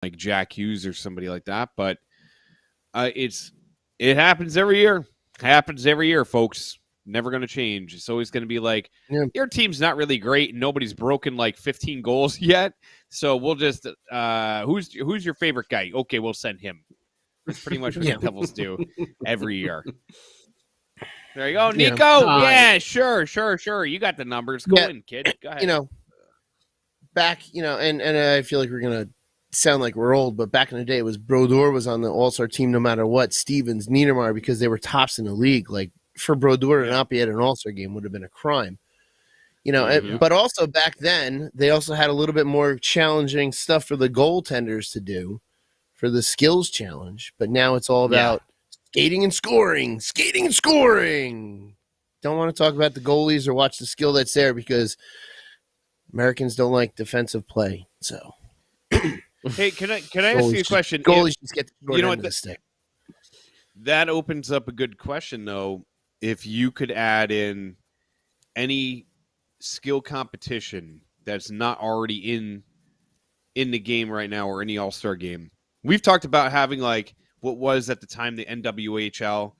like Jack Hughes or somebody like that. But it happens every year. Happens every year, folks. Never going to change. It's always going to be like, your team's not really great and nobody's broken like 15 goals yet. So we'll just who's your favorite guy? Okay, we'll send him. That's pretty much what the Devils do every year. There you go, Nico. Yeah, sure. You got the numbers. Go in, kid. Go ahead. Back, and I feel like we're gonna sound like we're old, but back in the day, it was Brodeur was on the All-Star team no matter what. Stevens, Niedermayer, because they were tops in the league. Like for Brodeur to not be at an All-Star game would have been a crime. But also back then, they also had a little bit more challenging stuff for the goaltenders to do for the skills challenge. But now it's all about skating and scoring. Don't want to talk about the goalies or watch the skill that's there because Americans don't like defensive play. So, hey, can I ask you a question? Goalies just get the short end of the stick. That opens up a good question, though. If you could add in any skill competition that's not already in the game right now or any All-Star game. We've talked about having like what was at the time the NWHL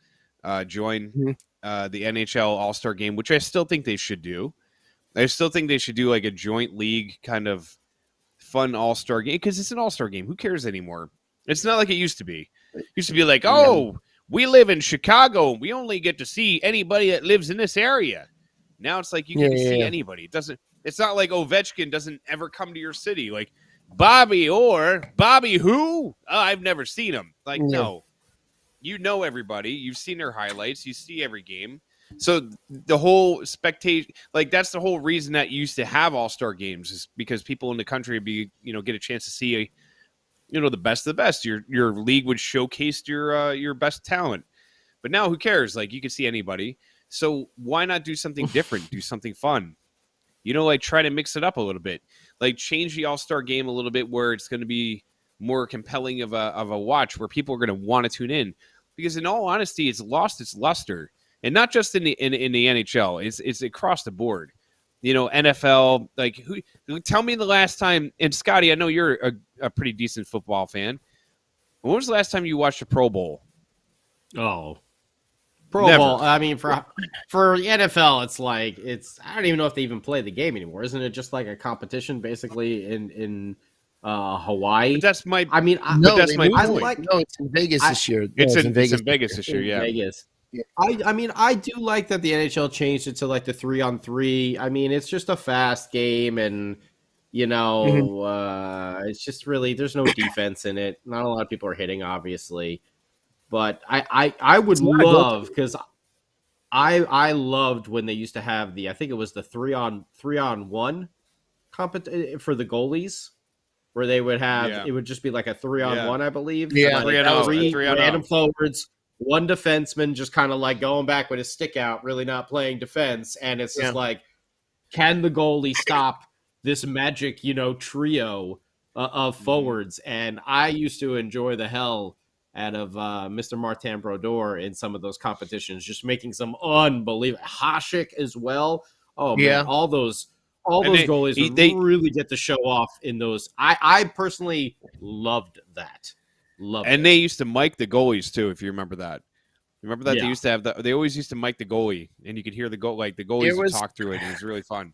join the NHL All-Star game, which I still think they should do. I still think they should do like a joint league kind of fun All-Star game because it's an All-Star game. Who cares anymore? It's not like it used to be. It used to be like, we live in Chicago. We only get to see anybody that lives in this area. Now it's like you can see anybody. It's not like Ovechkin doesn't ever come to your city. Like Bobby who? Oh, I've never seen him. Like, no. You know everybody. You've seen their highlights. You see every game. So the whole spectate, like that's the whole reason that you used to have All-Star games is because people in the country would get a chance to see the best of the best. Your league would showcase your best talent. But now who cares? Like you can see anybody. So why not do something different? Do something fun. Like try to mix it up a little bit. Like change the All-Star game a little bit where it's going to be more compelling of a watch where people are going to want to tune in. Because in all honesty, it's lost its luster. And not just in the NHL. It's across the board. NFL, like tell me the last time, and Scotty, I know you're a pretty decent football fan. When was the last time you watched a Pro Bowl? Oh. Pro Bowl. I mean, for the NFL, I don't even know if they even play the game anymore. Isn't it just like a competition basically in Hawaii? But that's my. I mean, that's my point. No, it's in Vegas this year. It's in Vegas this year. Yeah. Vegas. Yeah. I mean, I do like that the NHL changed it to like the 3-on-3. I mean, it's just a fast game, and it's just really there's no defense in it. Not a lot of people are hitting, obviously. But I would love because I loved when they used to have I think it was the 3-on-1 for the goalies where they would have it would just be like a 3-on-1 I believe. Yeah, three random forwards, one defenseman just kind of like going back with his stick out, really not playing defense, and it's just like, can the goalie stop this magic trio of forwards? And I used to enjoy the hell out of Mr. Martin Brodeur in some of those competitions, just making some unbelievable Hasek as well. Oh man, all those goalies really get to show off in those. I personally loved that. They used to mic the goalies too, if you remember that. Remember that they used to have they always used to mic the goalie, and you could hear the goalies would talk through it. And it was really fun.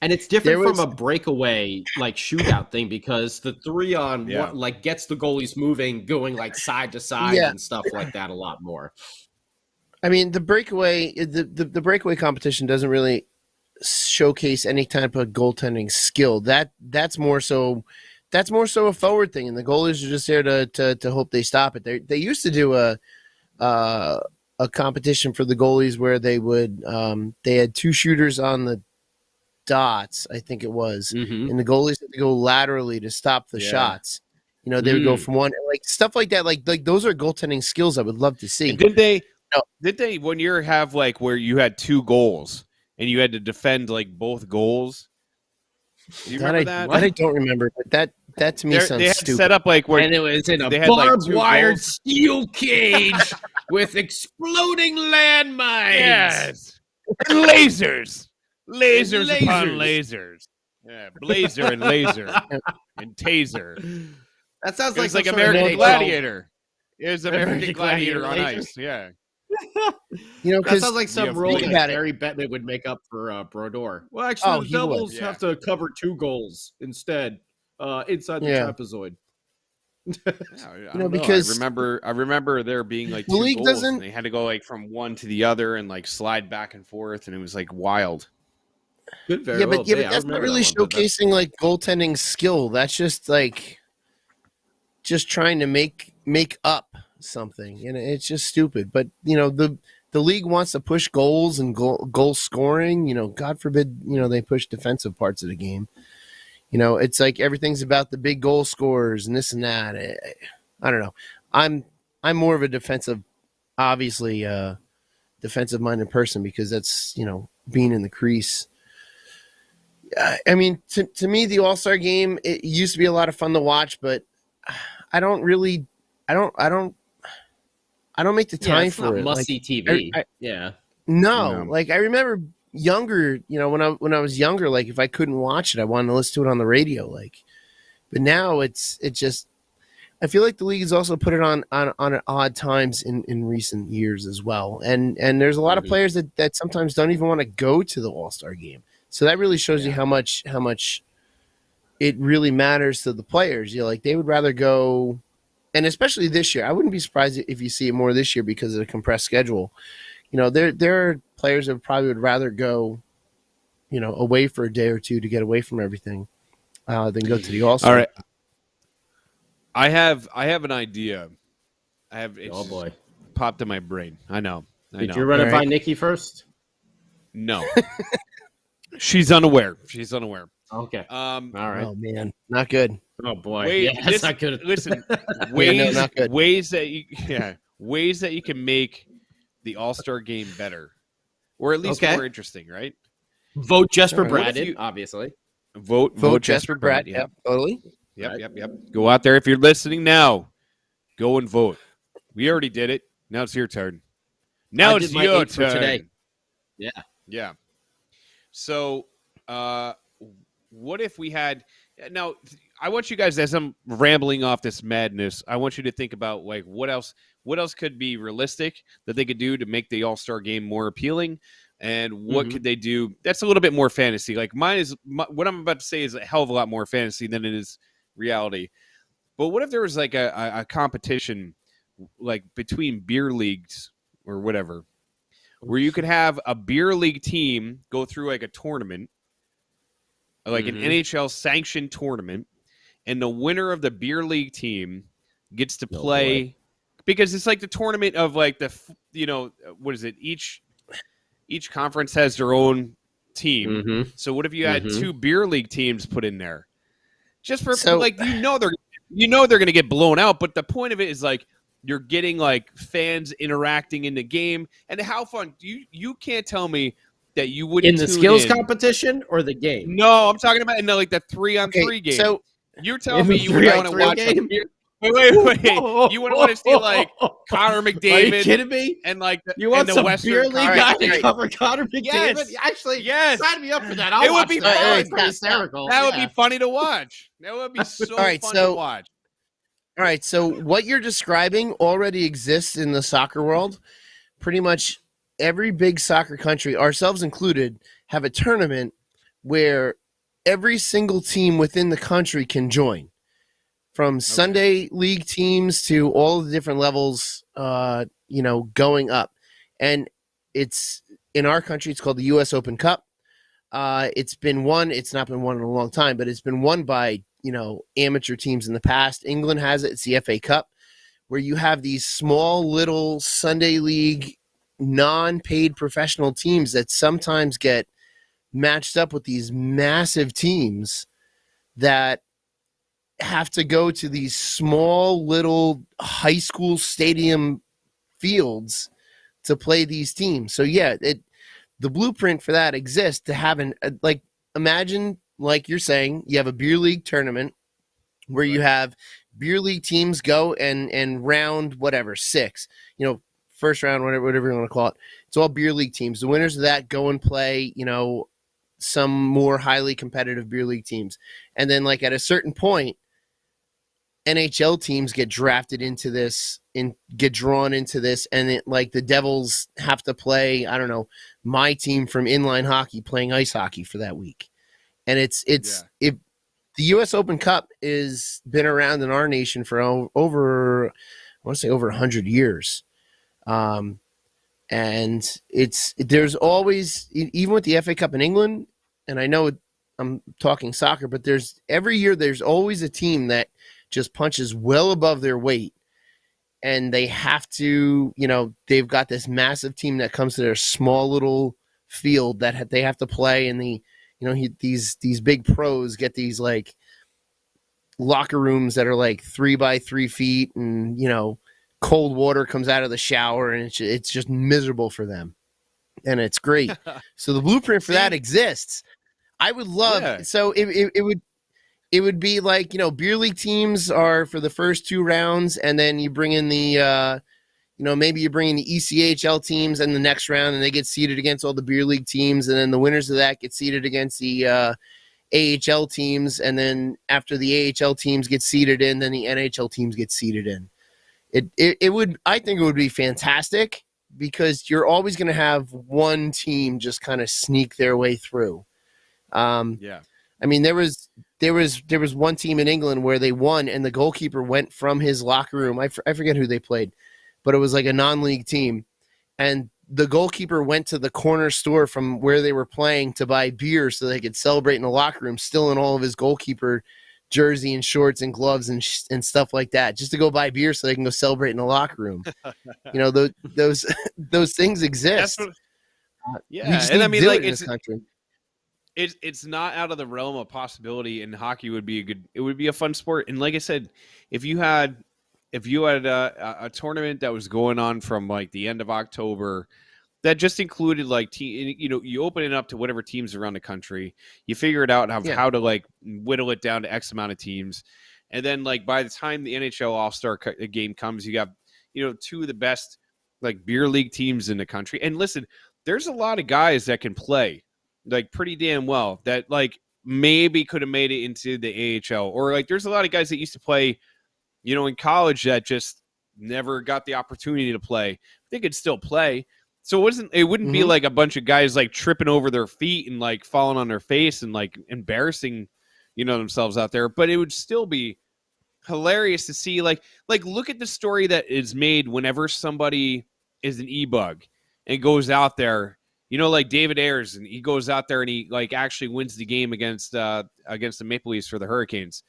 And it's different from a breakaway like shootout thing because the 3-on-1 like gets the goalies moving, going like side to side and stuff like that a lot more. I mean, the breakaway breakaway competition doesn't really showcase any type of goaltending skill. That's more so a forward thing, and the goalies are just there to hope they stop it. They used to do a competition for the goalies where they would they had two shooters on the dots, I think it was, and the goalies had to go laterally to stop the shots. They would go from one, like stuff like that. Like those are goaltending skills I would love to see. And did they one year have like where you had two goals and you had to defend like both goals? Do you remember that? I don't remember, but that to me sounds they had stupid. Set up like where and it was in a barbed wire steel cage with exploding landmines. Yes, and lasers. Lasers upon lasers. Yeah, blazer and laser and taser. That sounds It was like some sort of American NHL. Gladiator. It was American American Gladiator on Gladiator. ice. Yeah. That sounds like some rule that Gary Bettman would make up for Brodeur. Well, actually, the Devils have to cover 2 goals instead inside the trapezoid. Because I remember there being like 2 goals, and they had to go like from one to the other and like slide back and forth, and it was like wild. But that's not really showcasing like goaltending skill. That's just like trying to make up something, and it's just stupid. But the league wants to push goals and goal scoring. God forbid they push defensive parts of the game. It's like everything's about the big goal scorers and this and that. I don't know. I'm more of a defensive minded person because that's being in the crease. I mean, to me, the All-Star game, it used to be a lot of fun to watch, but I don't make the time for it. Must-see TV. No, like I remember younger, when I was younger, like if I couldn't watch it, I wanted to listen to it on the radio. But now it's just. I feel like the league has also put it on at odd times in recent years as well, and there's a lot of players that sometimes don't even want to go to the All-Star game. So that really shows you how much it really matters to the players. They would rather go, and especially this year. I wouldn't be surprised if you see it more this year because of the compressed schedule. There are players that probably would rather go, away for a day or two to get away from everything, than go to the All-Star. All right, I have an idea. Oh boy, popped in my brain. I know. Did you run it by Nikki first? No. She's unaware. Okay. All right. Oh man, not good. Oh boy. That's not good. Listen, not good. ways that you can make the All-Star game better, or at least more interesting, right? Vote Jesper Bratt, obviously. Vote Jesper Bratt. Yep, totally. Yep. Go out there if you're listening now. Go and vote. We already did it. Now it's your turn. Now it's your turn today. Yeah. So, what if we had? Now, I want you guys, as I'm rambling off this madness, I want you to think about like what else could be realistic that they could do to make the All-Star game more appealing, and what could they do that's a little bit more fantasy. Like what I'm about to say is a hell of a lot more fantasy than it is reality. But what if there was like a competition like between beer leagues or whatever, where you could have a beer league team go through like a tournament, like an NHL sanctioned tournament, and the winner of the beer league team gets to play, because it's like the tournament of like what is it? Each conference has their own team. So what if you had 2 beer league teams put in there? Just for they're going to get blown out, but the point of it is like you're getting like fans interacting in the game, and how fun. You can't tell me that you wouldn't in the skills competition or the game. No, I'm talking about like the 3-on-3 game. So you're telling me you would want to watch a beer. Wait! You wouldn't want to see like Connor McDavid? Are you kidding me? And like you want some Western beer league guy to cover Connor McDavid? Yes. Actually, sign me up for that. It would be fun. It's hysterical. That would be funny to watch. That would be so fun to watch. All right, so what you're describing already exists in the soccer world. Pretty much every big soccer country, ourselves included, have a tournament where every single team within the country can join. From Sunday league teams to all the different levels, going up. And it's in our country, it's called the U.S. Open Cup. It's not been won in a long time, but it's been won by, amateur teams in the past. England has it. It's the FA Cup, where you have these small little Sunday league non-paid professional teams that sometimes get matched up with these massive teams that have to go to these small little high school stadium fields to play these teams. So the blueprint for that exists to have imagine, like you're saying, you have a beer league tournament where you have beer league teams go and round 6, first round, whatever you want to call it. It's all beer league teams. The winners of that go and play, some more highly competitive beer league teams. And then like at a certain point, NHL teams get drafted into this and get drawn into this, and like the Devils have to play, I don't know, my team from inline hockey playing ice hockey for that week. And the U.S. Open Cup is been around in our nation for over, I want to say over 100 years. And there's always, even with the FA Cup in England, and I know I'm talking soccer, but every year there's always a team that just punches well above their weight, and they have to, they've got this massive team that comes to their small little field that they have to play, and these big pros get these like locker rooms that are like 3 by 3 feet, and cold water comes out of the shower, and it's just miserable for them, and it's great. So the blueprint for that exists. I would love so it would be like, beer league teams are for the first 2 rounds, and then you bring in the maybe you bring in the ECHL teams in the next round, and they get seeded against all the beer league teams, and then the winners of that get seeded against the AHL teams, and then after the AHL teams get seeded in, then the NHL teams get seeded in. I think it would be fantastic, because you're always going to have one team just kind of sneak their way through. I mean, there was one team in England where they won, and the goalkeeper went from his locker room. I forget who they played, but it was like a non-league team, and the goalkeeper went to the corner store from where they were playing to buy beer so they could celebrate in the locker room, still in all of his goalkeeper jersey and shorts and gloves and stuff like that, just to go buy beer so they can go celebrate in the locker room. Those things exist. And I mean, like, it's not out of the realm of possibility, and hockey would be a fun sport. And like I said, if you had a tournament that was going on from like the end of October that just included like you open it up to whatever teams around the country, you figure it out how to like whittle it down to X amount of teams, and then like by the time the NHL All-Star game comes, you got 2 of the best like beer league teams in the country. And listen, there's a lot of guys that can play like pretty damn well that like maybe could have made it into the AHL, or like there's a lot of guys that used to play in college that just never got the opportunity to play. They could still play. So it wouldn't be like a bunch of guys like tripping over their feet and like falling on their face and like embarrassing, themselves out there. But it would still be hilarious to see like look at the story that is made whenever somebody is an e-bug and goes out there, like David Ayers, and he goes out there and he like actually wins the game against the Maple Leafs for the Hurricanes.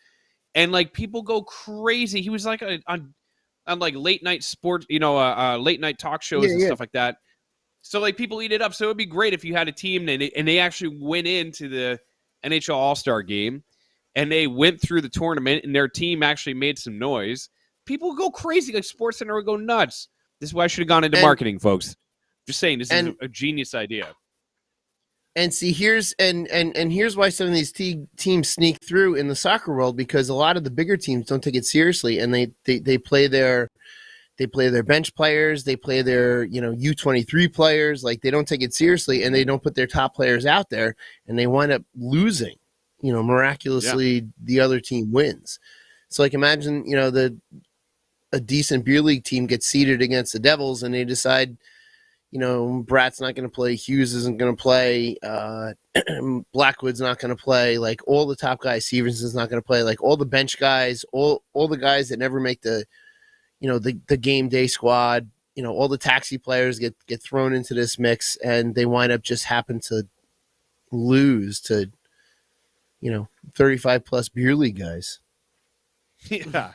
And like people go crazy. He was like on like late night sports, late night talk shows and stuff like that. So like people eat it up. So it would be great if you had a team and they actually went into the NHL All-Star game and they went through the tournament and their team actually made some noise. People go crazy. Like SportsCenter would go nuts. This is why I should have gone into marketing, folks. Just saying, this is a genius idea. And see, here's why some of these teams sneak through in the soccer world, because a lot of the bigger teams don't take it seriously, and they play their bench players, they play their U23 players, like they don't take it seriously, and they don't put their top players out there, and they wind up losing. Miraculously, the other team wins. So like imagine a decent beer league team gets seeded against the Devils, and they decide, Bratt's not going to play, Hughes isn't going to play, Blackwood's not going to play, like all the top guys, Stevenson's not going to play, like all the bench guys, all the guys that never make the game day squad, all the taxi players get thrown into this mix, and they wind up just happen to lose to 35 plus beer league guys. Yeah.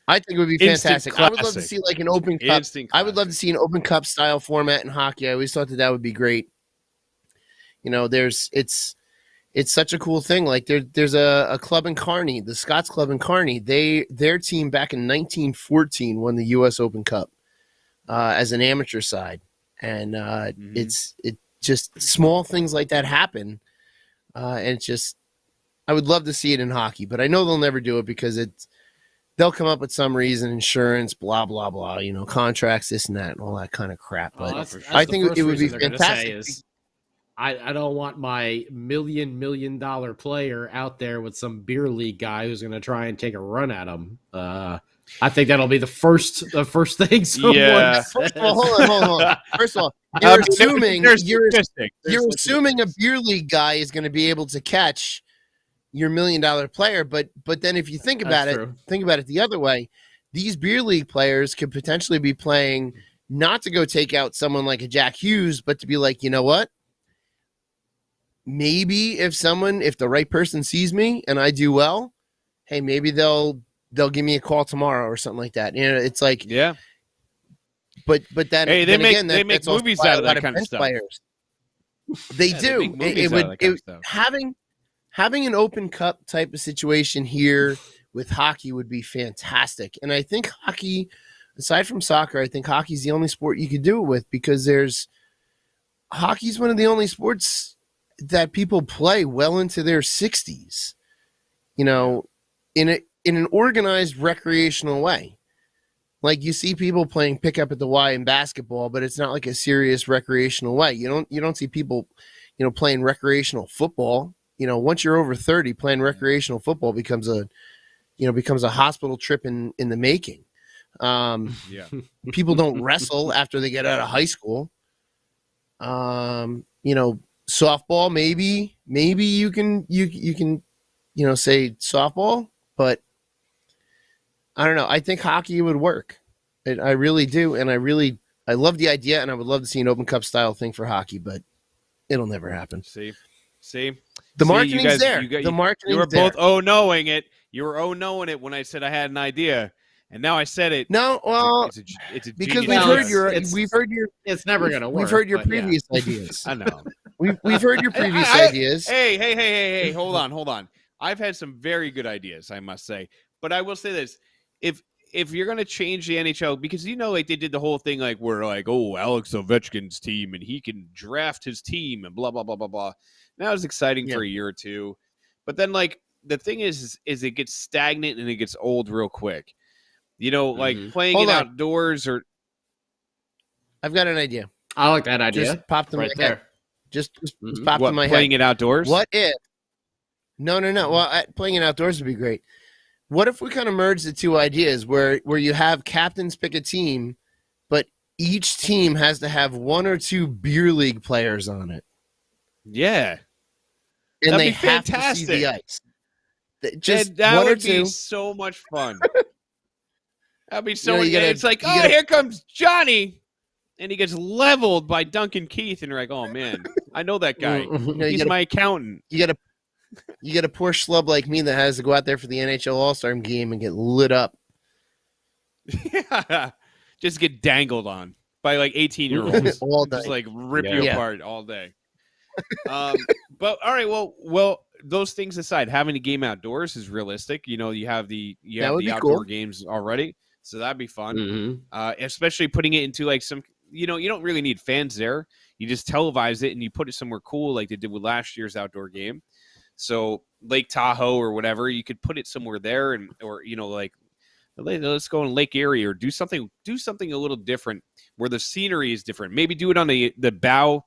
I think it would be fantastic. I would love to see like an Open Cup. I would love to see an Open Cup style format in hockey. I always thought that would be great. It's such a cool thing. Like there's a club in Kearney, the Scots Club in Kearney. Their team back in 1914 won the U.S. Open Cup as an amateur side, and it's just small things like that happen, and it's just I would love to see it in hockey, but I know they'll never do it because they'll come up with some reason, insurance, blah, blah, blah, contracts, this and that, and all that kind of crap. But I think it would be fantastic. I don't want my $1 million player out there with some beer league guy who's going to try and take a run at him. I think that'll be the first thing someone says. First of all, hold on. First of all, you're assuming a beer league guy is going to be able to catch your $1 million player, but then if you think about think about it the other way. These beer league players could potentially be playing not to go take out someone like a Jack Hughes, but to be like, you know what? Maybe if the right person sees me and I do well, hey, maybe they'll give me a call tomorrow or something like that. You know, it's like, yeah. But then they make movies out of that kind of stuff. Players. They do. Having an Open Cup type of situation here with hockey would be fantastic. And I think hockey, aside from soccer, I think hockey is the only sport you could do it with, because hockey's one of the only sports that people play well into their 60s, you know, in an organized recreational way. Like, you see people playing pickup at the Y in basketball, but it's not like a serious recreational way. You don't see people, you know, playing recreational football. You know, once you're over 30, playing recreational football becomes a hospital trip in the making. People don't wrestle after they get out of high school. You know, softball, maybe you can say softball, but I don't know. I think hockey would work. I really do, and I love the idea, and I would love to see an Open Cup style thing for hockey, but it'll never happen. See, the marketing's there. The marketing's you were there. both knowing it. You were knowing it when I said I had an idea, and now I said it. No, well, it's because we've heard your. It's never gonna work. We've heard your previous ideas. I know. We've heard your previous ideas. Hey! Hold on. I've had some very good ideas, I must say. But I will say this: if you're gonna change the NHL, because you know, like they did the whole thing, like we're like, oh, Alex Ovechkin's team, and he can draft his team, and blah blah blah blah blah. And that was exciting for a year or two, but then like the thing is it gets stagnant and it gets old real quick. You know, like playing outdoors or. I've got an idea. I like that idea. Just popped in right my there. head. Just popped in my head. Playing it outdoors? What if? No. Well, playing it outdoors would be great. What if we kind of merge the two ideas where you have captains pick a team, but each team has to have one or two beer league players on it? Yeah. And That'd they be have fantastic. to see the ice. That would or be two. so much fun. That'd be so. You know, it's like, here comes Johnny, and he gets leveled by Duncan Keith, and you're like, oh man, I know that guy. He's my accountant. You get a poor schlub like me that has to go out there for the NHL All-Star game and get lit up. Yeah, just get dangled on by like 18-year-olds. All day. Just like rip you apart all day. But all right, well, those things aside, having a game outdoors is realistic. You know, you have the outdoor games already, so that'd be fun. Especially putting it into like some, you know, you don't really need fans there. You just televise it and you put it somewhere cool, like they did with last year's outdoor game. So Lake Tahoe or whatever, you could put it somewhere there, or you know, like let's go in Lake Erie or do something a little different where the scenery is different. Maybe do it on the bow.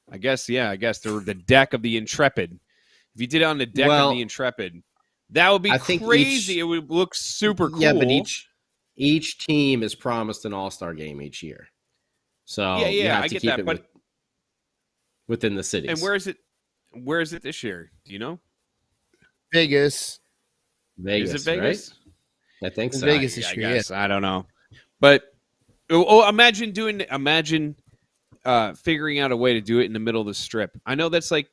I guess the deck of the Intrepid. If you did it on the deck of the Intrepid, that would be crazy. It would look super cool. Yeah, but each team is promised an All-Star game each year. So you have to keep it but within the cities. And where is it? Where is it this year? Do you know? Vegas. Is it Vegas? Right? I think so. Vegas this year. Yes, I don't know. But imagine figuring out a way to do it in the middle of the strip. I know that's like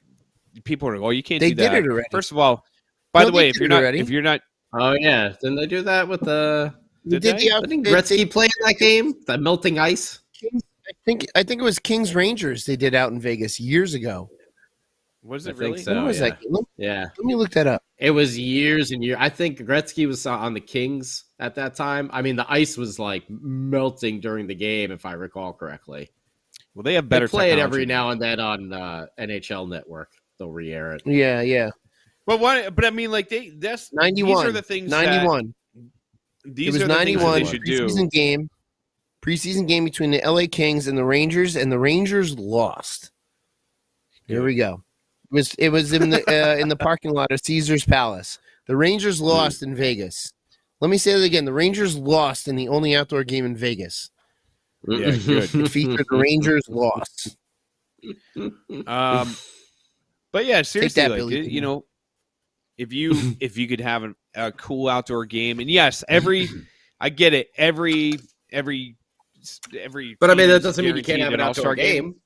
people are like, "Oh, you can't do that." They did it already. First of all, by the way, if you're not, oh yeah, didn't they do that with the? Didn't Gretzky play in that game? The melting ice. I think it was Kings Rangers they did out in Vegas years ago. Was it really? So, when was that? Yeah. Let me look that up. It was years and years. I think Gretzky was on the Kings at that time. I mean, the ice was like melting during the game, if I recall correctly. Well, they have better. They play it every now and then on NHL Network. They'll re-air it. Yeah. But why? But I mean, like that's 91. These are the things. 91. These it was are the 91 things they should do. Preseason game between the LA Kings and the Rangers lost. Here we go. It was in the parking lot of Caesar's Palace. The Rangers lost in Vegas. Let me say that again. The Rangers lost in the only outdoor game in Vegas. Yeah, good. It featured the Rangers loss. But yeah, seriously, that, like Billy. you know, if you could have a cool outdoor game, and yes, I get it, every. But I mean, team that is doesn't mean you can't guaranteed have an an outdoor all-star game.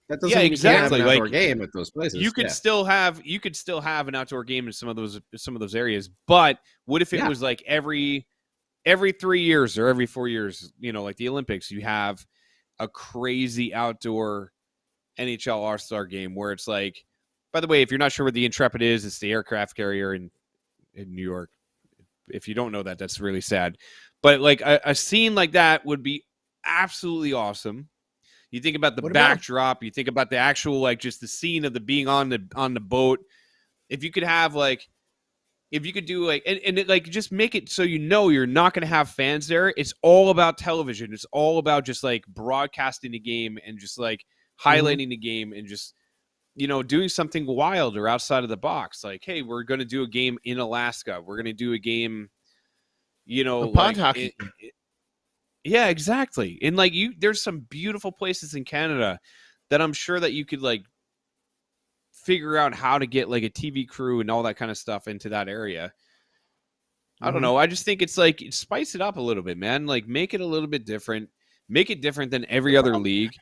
That doesn't Yeah, mean you can't have exactly. an outdoor Like, game at those places. You could still have an outdoor game in some of those areas. But what if it was like every 3 years or every 4 years, you know, like the Olympics, you have a crazy outdoor NHL All-Star game where it's like, by the way, if you're not sure what the Intrepid is, it's the aircraft carrier in New York. If you don't know that, that's really sad. But like a scene like that would be absolutely awesome. You think about the backdrop, you think about the actual, like, just the scene of the being on the boat. If you could have if you could do and it, like, just make it so you're not going to have fans there. It's all about television. It's all about just like broadcasting the game and just like highlighting the game and just, you know, doing something wild or outside of the box. Like, hey, we're going to do a game in Alaska. We're going to do a game, you know, pond hockey. Yeah, exactly. And like there's some beautiful places in Canada that I'm sure that you could like figure out how to get like a TV crew and all that kind of stuff into that area. I don't know. I just think it's like spice it up a little bit, man. Like make it a little bit different. Make it different than every other league.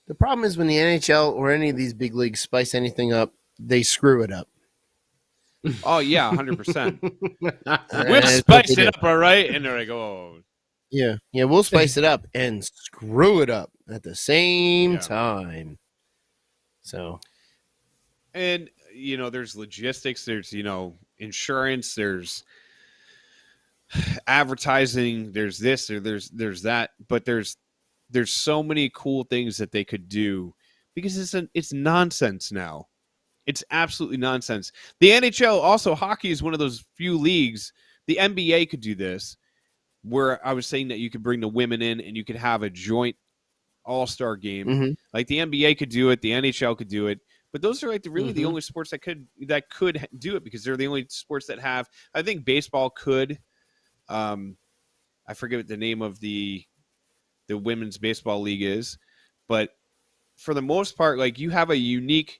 The problem is when the NHL or any of these big leagues spice anything up, they screw it up. Oh yeah, 100%. We'll spice it up, all right. And they're like, oh, yeah, we'll spice it up and screw it up at the same time. So, and you know, there's logistics, there's, you know, insurance, there's advertising, there's this or there's that, but there's so many cool things that they could do because it's nonsense now. It's absolutely nonsense. The NHL, also hockey, is one of those few leagues. The NBA could do this, where I was saying that you could bring the women in and you could have a joint all-star game. Like the NBA could do it, the NHL could do it, but those are like the only sports that could do it because they're the only sports that have. I think baseball could. I forget what the name of the women's baseball league is, but for the most part, like you have a unique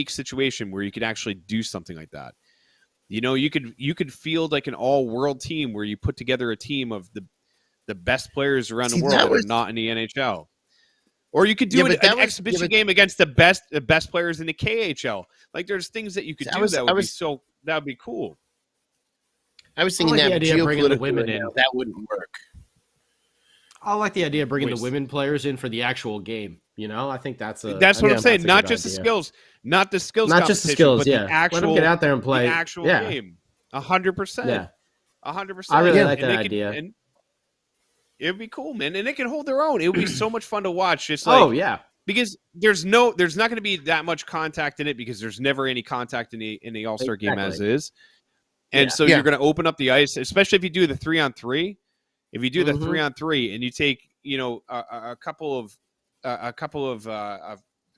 situation where you could actually do something like that. You know, you could field like an all-world team where you put together a team of the best players around the world that are not in the NHL. Or you could do an exhibition game against the best players in the KHL. Like there's things that you could do that would be cool. I was thinking that idea of bringing the women in. That wouldn't work. I like the idea of bringing the women players in for the actual game. You know, I think that's what I'm saying. Not just the skills, not just the skills, but the actual. Let them get out there and play the actual game. 100%. Yeah, 100%. I really like that idea. And it would be cool, man, and they can hold their own. It would be so much fun to watch. Just like, because there's not going to be that much contact in it because there's never any contact in the All-Star game as is, and so you're going to open up the ice, especially if you do the 3-on-3. If you do the 3-on-3 and you take, you know, a couple of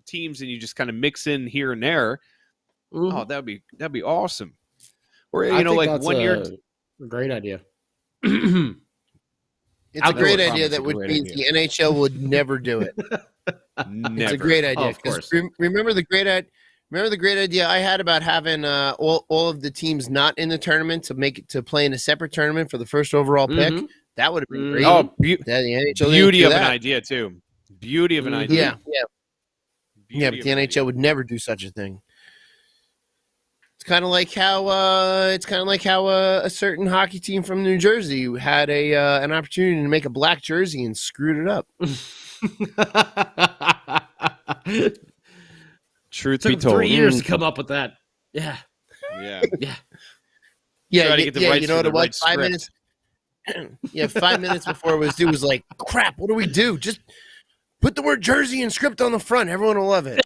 teams and you just kind of mix in here and there, that'd be awesome. Or you know, like 1 year, great idea. It's a great idea that would mean the NHL would never do it. It's a great idea. Of course. Remember the great idea I had about having all of the teams not in the tournament to play in a separate tournament for the first overall pick. That would have been great. Oh, the NHL beauty of an idea too. Beauty of an idea. Yeah, but the NHL would never do such a thing. It's kind of like how a certain hockey team from New Jersey had an opportunity to make a black jersey and screwed it up. Truth be told, 3 years to come up with that. Yeah. Try to get the rights you know what it was? right 5 minutes. 5 minutes before it was due, was like, crap. What do we do? Just put the word jersey and script on the front. Everyone will love it.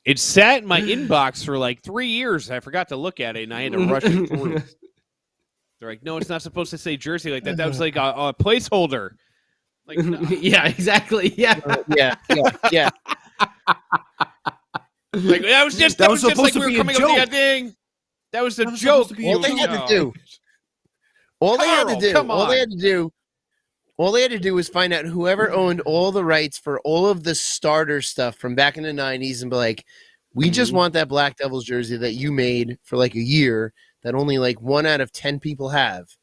It sat in my inbox for like 3 years. I forgot to look at it, and I had to rush it through. They're like, no, it's not supposed to say jersey like that. That was like a placeholder. Like, nah. Yeah, exactly. Yeah. Yeah. Like that was just supposed like to we be were a coming up with joke. that thing. That was the That was joke. supposed to be All they had to No. do. All they had to Carl, do. come All they on. had to do. All they had to do was find out whoever owned all the rights for all of the starter stuff from back in the 90s and be like, we just want that Black Devils jersey that you made for like a year that only like 1 out of 10 people have.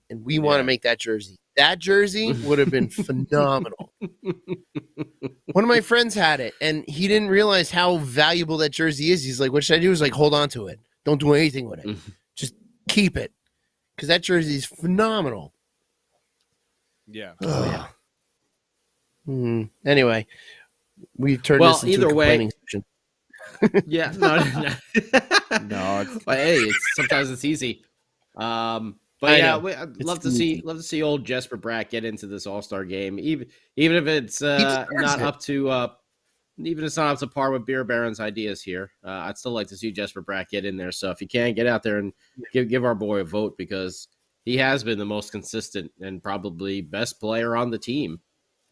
And we want to make that jersey. That jersey would have been phenomenal. One of my friends had it, and he didn't realize how valuable that jersey is. He's like, what should I do? He's like, hold on to it. Don't do anything with it. Just keep it. Because that jersey is phenomenal. Yeah. Anyway, we turned this into either a complaining section. Yeah, no. No, But hey, sometimes it's easy. But yeah, I'd love to see old Jesper Bratt get into this All-Star game, even if it's not up to even if it's not up to par with Beer Baron's ideas here. I'd still like to see Jesper Bratt get in there. So if you can, get out there and give our boy a vote, because he has been the most consistent and probably best player on the team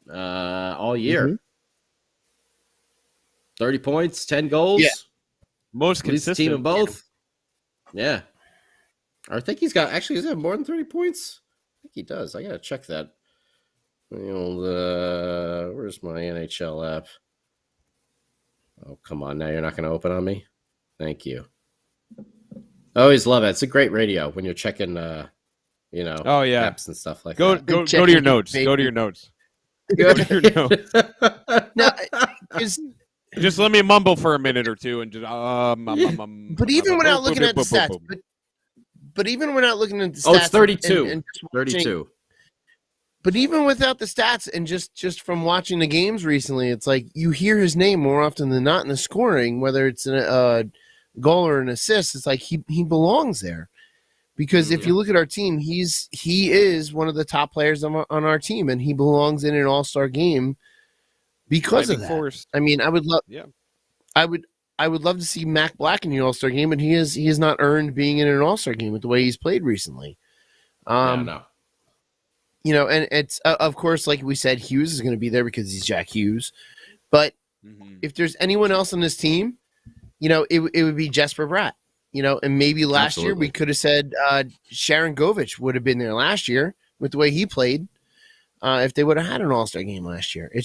all year. 30 points, 10 goals. Yeah. most Leads the consistent team in both. Yeah. I think he's got more than 30 points. I think he does. I gotta check that. Where's my NHL app? Oh, come on. Now you're not gonna open on me? Thank you. I always love it. It's a great radio when you're checking Oh yeah, apps and stuff like go that. go to your notes. Go to your notes. Go to your notes. No, Just let me mumble for a minute or two and just but even without looking at the stats, but even without looking at the stats, it's 32. and just watching- 32. But even without the stats and just from watching the games recently, it's like you hear his name more often than not in the scoring, whether it's a goal or an assist. It's like he belongs there, because if you look at our team, he is one of the top players on our team, and he belongs in an All-Star game because of that. Force. I mean, I would love, I would love to see Mac Black in the All-Star game, and he has not earned being in an All-Star game with the way he's played recently. No. You know, and it's of course, like we said, Hughes is going to be there because he's Jack Hughes. But if there's anyone else on this team, you know, it would be Jesper Bratt. You know, and maybe last year we could have said Sharon Govich would have been there last year with the way he played. If they would have had an All-Star game last year, he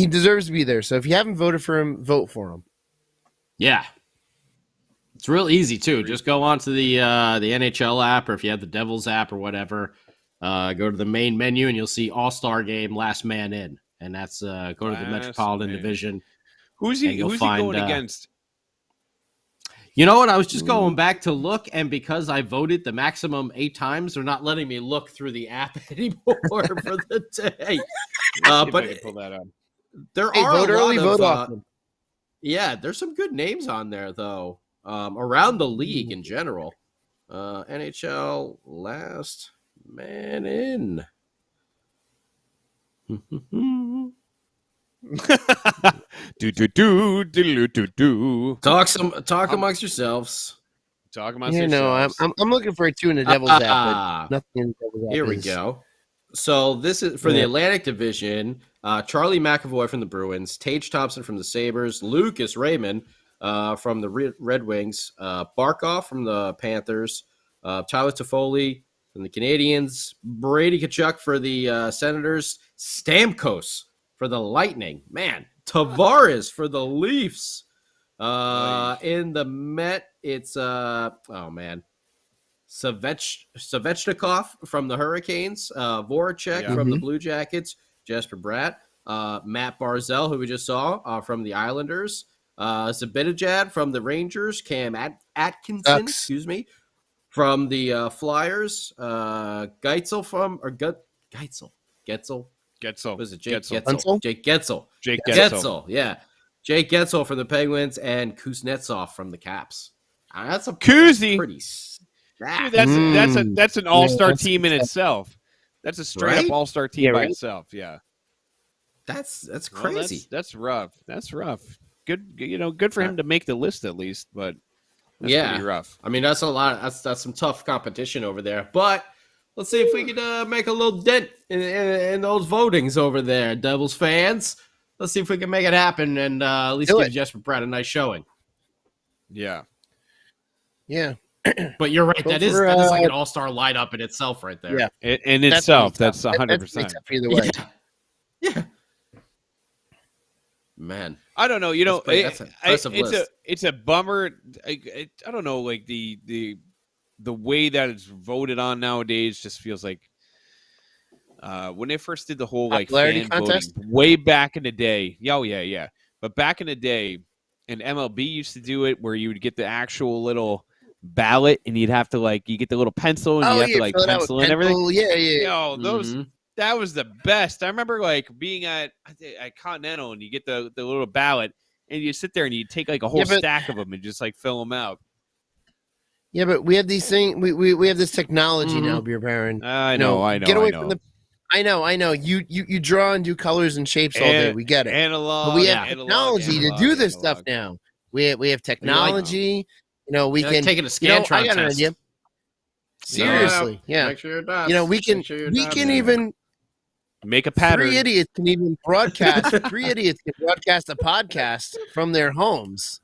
deserves to be there. So if you haven't voted for him, vote for him. Yeah. It's real easy too. Just go onto the NHL app, or if you have the Devils app or whatever, go to the main menu and you'll see All-Star Game, last man in, and that's go to the Metropolitan Division. Who's he going against? You know what? I was just going back to look, and because I voted the maximum 8 times, they're not letting me look through the app anymore for the day. But pull that up. There are vote early, vote often. Yeah, there's some good names on there though. Around the league in general. NHL last man in. Talk amongst yourselves. Talk amongst yourselves. I'm looking for it too in the Devil's app, but nothing in the Devil's app. Here we go. So this is for the Atlantic Division. Charlie McAvoy from the Bruins, Tage Thompson from the Sabres, Lucas Raymond from the Red Wings, Barkov from the Panthers, Tyler Toffoli from the Canadiens, Brady Tkachuk for the Senators, Stamkos for the Lightning. Man, Tavares for the Leafs. In the Met, it's Svechnikov from the Hurricanes, Voracek from the Blue Jackets, Jesper Bratt, Matt Barzal, who we just saw from the Islanders, Zibanejad from the Rangers, Cam Atkinson, from the Flyers, Geitzel from Getzel. Was it Jake Getzel? Jake Getzel, yeah. Jake Getzel from the Penguins, and Kuznetsov from the Caps. That's a Kuzi. Pretty. Dude, that's an all-star team in itself. That's a straight up all-star team by itself. Yeah. That's crazy. That's rough. That's rough. Good, good for him to make the list at least, but that's pretty rough. I mean, that's a lot. That's some tough competition over there. But Let's see if we can make a little dent in those votings over there, Devils fans. Let's see if we can make it happen and at least give Jesper Bratt a nice showing. Yeah. Yeah. But you're right. That is like an all-star lineup in itself right there. Yeah. In itself, that's 100%. Either way. Yeah. Man. I don't know. That's an impressive list. It's a bummer. I don't know. Like the way that it's voted on nowadays just feels like when they first did the whole like popularity fan contest voting way back in the day. Yeah. But back in the day, and MLB used to do it where you would get the actual little ballot and you'd have to you get the little pencil and you have to like pencil and everything. Yeah. Those that was the best. I remember being at Continental and you get the little ballot and you sit there and you take like a whole stack of them and just fill them out. Yeah, but we have these things. We have this technology now, Beer Baron. I know. Get away from the. I know. You draw and do colors and shapes all day. We get it. Analog. But we have technology to do this stuff now. We have technology. We can take it a Scantron I got an idea. Seriously, yeah. Make sure you're not. We can even make a pattern. Three idiots can even broadcast. Three idiots can broadcast a podcast from their homes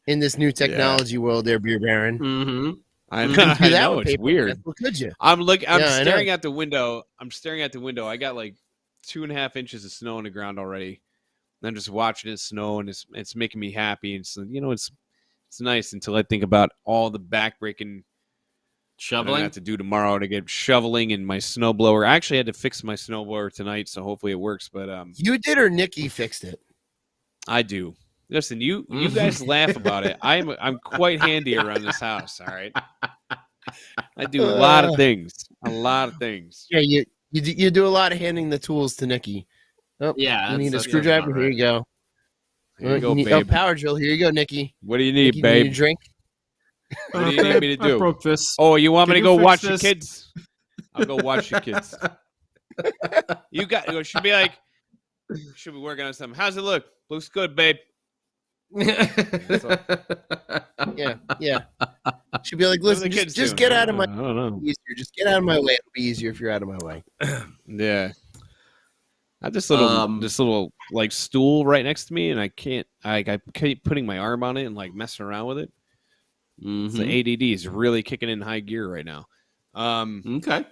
in this new technology world. There, Beer Baron. Mm-hmm. I know it's weird. Could you? I'm staring at the window. I got 2.5 inches of snow on the ground already. I'm just watching it snow, and it's making me happy. And so, it's nice until I think about all the backbreaking shoveling I have to do tomorrow to get shoveling and my snowblower. I actually had to fix my snowblower tonight, so hopefully it works. But you did, or Nikki fixed it? I do. Listen, you guys laugh about it. I'm quite handy around this house. All right, I do a lot of things. Yeah, you do a lot of handing the tools to Nikki. Oh, yeah, you need a screwdriver. Right. Here you go. Here you go, babe. Power drill. Here you go, Nikki. What do you need, Nikki, babe? Do you need a drink? What do you need me to do? I broke this. Oh, you want me to go watch the kids? I'll go watch the kids. Should be working on something. How's it look? Looks good, babe. Yeah. Should be like, listen, just get out of my. I don't know. Easier. Just get out of my way. It'll be easier if you're out of my way. Yeah. I have this little stool right next to me, and I can't. I keep putting my arm on it and messing around with it. Mm-hmm. The ADD is really kicking in high gear right now. Okay.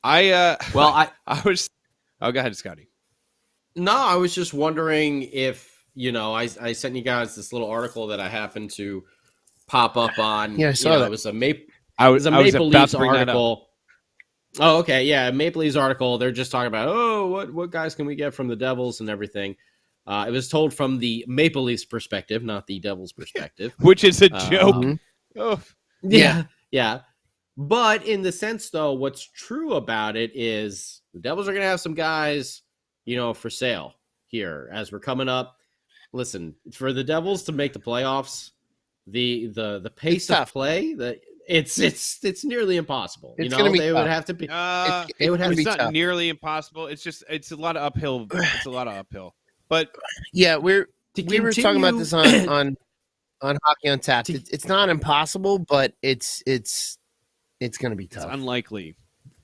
I was. Oh, go ahead, Scotty. No, I was just wondering if I sent you guys this little article that I happened to pop up on. Yeah, I saw that. It was a Maple Leafs article. Oh, okay. Yeah, Maple Leafs article. They're just talking about, what guys can we get from the Devils and everything. It was told from the Maple Leafs perspective, not the Devils perspective. Which is a joke. Oh. Yeah. But in the sense, though, what's true about it is the Devils are going to have some guys, for sale here as we're coming up. Listen, for the Devils to make the playoffs, the pace of play, it's nearly impossible. It's going to be they tough. Would have to be. It would have to be not tough. Nearly impossible. It's a lot of uphill. It's a lot of uphill. But yeah, we were talking about this on Hockey Untapped. It's not impossible, but it's going to be tough. It's unlikely.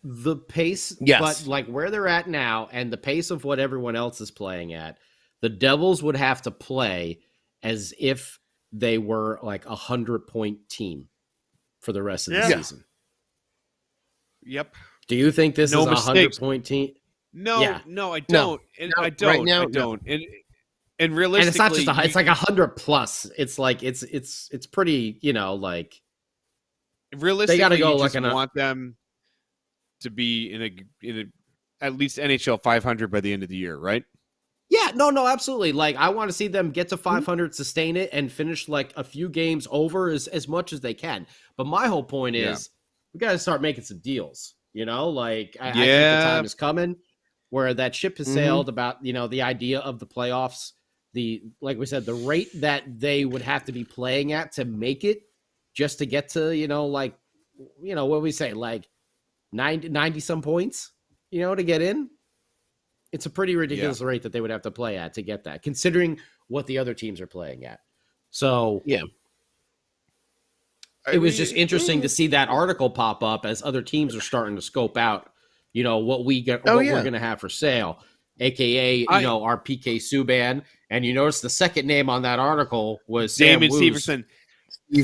The pace, yes. But where they're at now, and the pace of what everyone else is playing at, the Devils would have to play as if they were a 100-point team for the rest of the season. Yep. Do you think this is a 100-point team? No, I don't. No. I don't. Right now, I don't. No. And realistically, and it's not just it's 100 plus. It's it's pretty. Realistically, they got to go. Want them to be in a at least NHL 500 by the end of the year, right? Yeah, no, absolutely. I want to see them get to 500, sustain it, and finish a few games over as much as they can. But my whole point is we got to start making some deals. I think the time is coming where that ship has sailed about, the idea of the playoffs. Like we said, the rate that they would have to be playing at to make it just to get to, what we say, 90 some points, to get in. It's a pretty ridiculous rate that they would have to play at to get that, considering what the other teams are playing at. So, yeah. it was just interesting to see that article pop up as other teams are starting to scope out, what we're going to have for sale, aka our PK Subban. And you notice the second name on that article was Damon Sam Wu's Severson,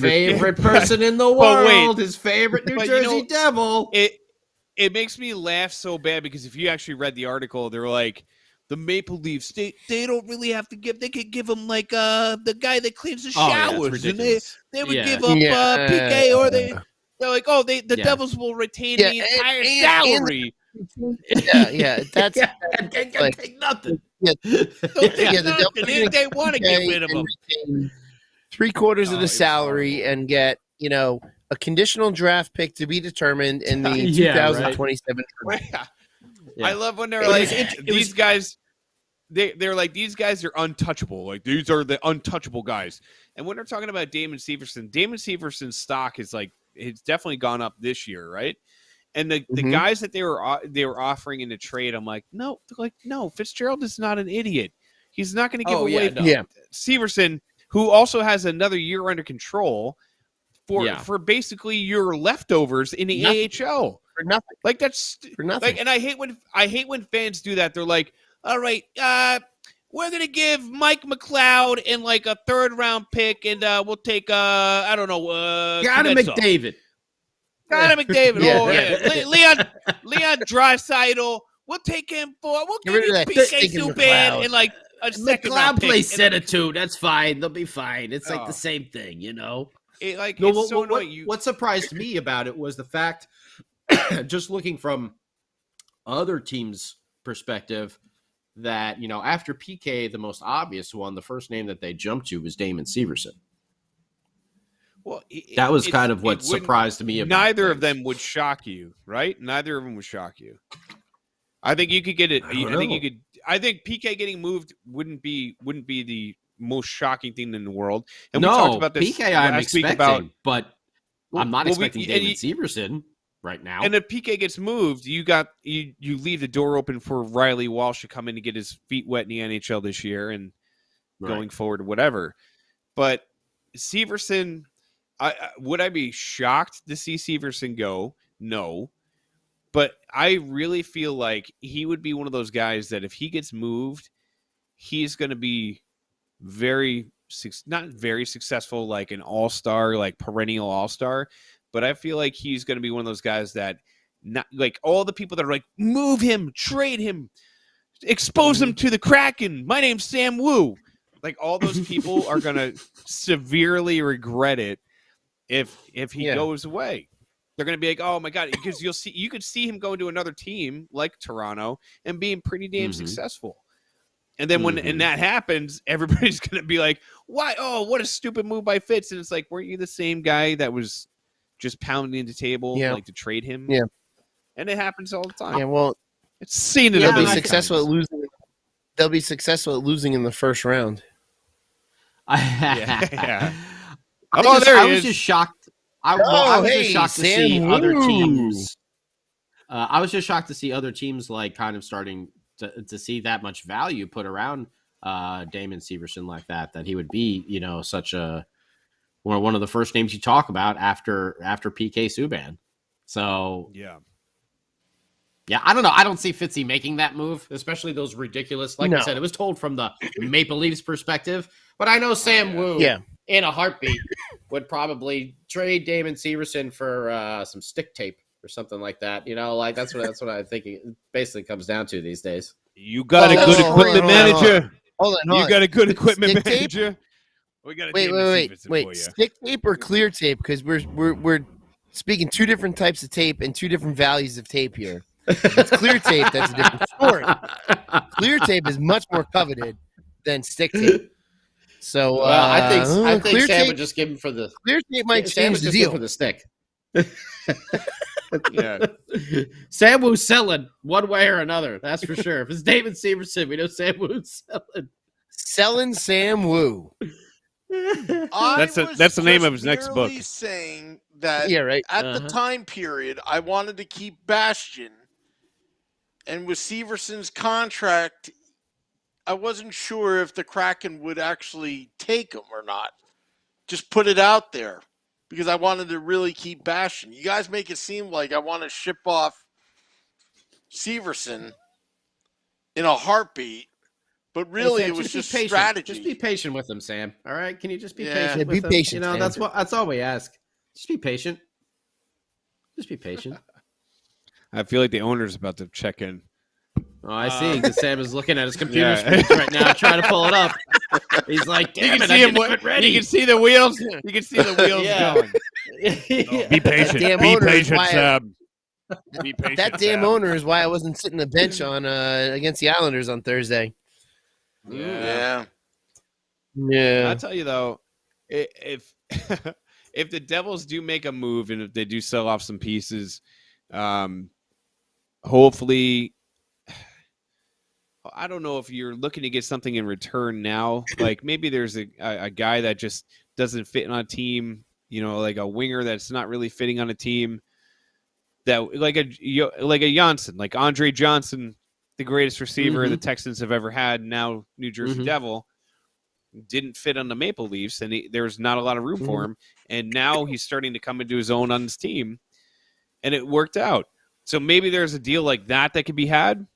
favorite person in the world, his favorite New Jersey Devil. It makes me laugh so bad because if you actually read the article, they're like, the Maple Leafs, they don't really have to give. They could give them like the guy that cleans the showers, and they would give up PK, or they're like, the Devils will retain the entire salary. That's take nothing. The Devils, they want to get rid of them. 3/4 of the salary and get a conditional draft pick to be determined in the 2027 draft. I love when they're like, these guys, they're like, these guys are untouchable. Like, these are the untouchable guys. And when they're talking about Damon Severson's stock is like, it's definitely gone up this year, right? And the guys that they were offering in the trade, I'm like, no, Fitzgerald is not an idiot. He's not going to give away Severson, who also has another year under control for basically your leftovers in the AHL. For nothing. Like, that's for nothing. Like, and I hate when fans do that. They're like, all right, we're gonna give Mike McLeod and like a 3rd round pick, and we'll take Connor McDavid. Connor McDavid. Leon Draisaitl. We'll take him we'll give you PK Subban and like a 2nd round pick. Play center too. That's fine. They'll be fine. It's like the same thing, What surprised me about it was the fact, just looking from other teams' perspective, that after PK, the most obvious one, the first name that they jumped to was Damon Severson. Well, that was kind of what surprised me. Neither of them would shock you, right? Neither of them would shock you. I think you could get it. I think PK getting moved wouldn't be the most shocking thing in the world. And we talked about this PK I'm expecting, but I'm not expecting Damon Severson right now. And if PK gets moved, you leave the door open for Riley Walsh to come in and get his feet wet in the NHL this year and going forward, whatever. But Severson, would I be shocked to see Severson go? No. But I really feel like he would be one of those guys that if he gets moved, he's going to be not very successful, like an all-star, like perennial all-star. But I feel like he's going to be one of those guys that, not like all the people that are like, move him, trade him, expose him to the Kraken. My name's Sam Wu. Like, all those people are going to severely regret it if he goes away. They're going to be like, oh my God, because you could see him go to another team like Toronto and being pretty damn successful. And then when that happens, everybody's going to be like, why? Oh, what a stupid move by Fitz. And it's like, weren't you the same guy that was just pounding the table like to trade him? Yeah. And it happens all the time. Yeah, well, it's seen it. They'll be successful at losing. They'll be successful at losing in the first round. I was just shocked. I was just shocked to see other teams. I was just shocked to see other teams like kind of starting to see that much value put around Damon Severson like that he would be, such one of the first names you talk about after PK Subban. So yeah, I don't know. I don't see Fitzy making that move, especially those ridiculous. Like I said, it was told from the Maple Leafs perspective, but I know Sam Wu in a heartbeat would probably trade Damon Severson for some stick tape or something like that. Like that's what I think it basically comes down to these days. You got a good equipment manager. Hold on. You got a good equipment manager. We got wait. Stick tape or clear tape? Because we're speaking two different types of tape and two different values of tape here. If it's clear tape, that's a different story. Clear tape is much more coveted than stick tape. So I think clear Sam tape, would just give him for the clear tape. Might change the deal for the stick. Yeah, Sam Wu's selling one way or another. That's for sure. If it's David Severson, we know Sam Wu's selling Sam Wu. That's the name of his next book. Saying that at the time period, I wanted to keep Bastian, and with Severson's contract, I wasn't sure if the Kraken would actually take him or not. Just put it out there. because I wanted to really keep bashing. You guys make it seem like I want to ship off Severson in a heartbeat, but really Sam, it was just patient. strategy. Just be patient with him, Sam. All right, can you just be Yeah, patient? be with patient. Him? You know, Sam. that's all we ask. Just be patient. Just be patient. I feel like the owner's about to check in. Oh, I see. Because Sam is looking at his computer screen right now, trying to pull it up. He's like, "Damn it, I didn't have it ready." You can see the wheels. You can see the wheels going. Yeah. Be patient. Be patient, Sam. Be patient. That damn owner is why I wasn't sitting the bench on against the Islanders on Thursday. Yeah. I'll tell you though, if if the Devils do make a move and if they do sell off some pieces, hopefully, I don't know if you're looking to get something in return now. Like maybe there's a guy that just doesn't fit on a team, like a winger that's not really fitting on a team. That like a Johnson, like Andre Johnson, the greatest receiver the Texans have ever had, now New Jersey Devil, didn't fit on the Maple Leafs, and there's not a lot of room for him. And now he's starting to come into his own on his team, and it worked out. So maybe there's a deal like that could be had.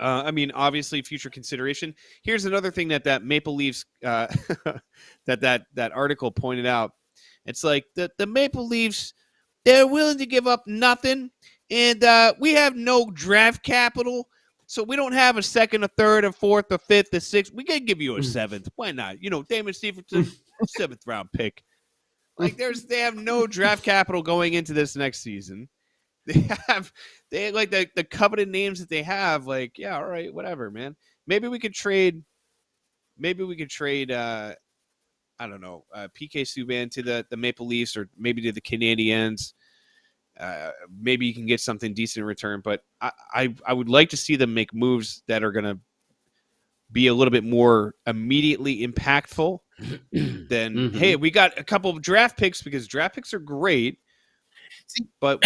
I mean, obviously, future consideration. Here's another thing that Maple Leafs that article pointed out. It's like the Maple Leafs, they're willing to give up nothing, and we have no draft capital, so we don't have a second, a third, a fourth, a fifth, a sixth. We can give you a seventh. Why not? Damon Stevenson, 7th round pick. Like they have no draft capital going into this next season. They have like the coveted names that they have. Like, yeah, all right, whatever, man. Maybe we could trade. I don't know, PK Subban to the Maple Leafs, or maybe to the Canadiens. Maybe you can get something decent in return, but I would like to see them make moves that are going to be a little bit more immediately impactful than, hey, we got a couple of draft picks, because draft picks are great, but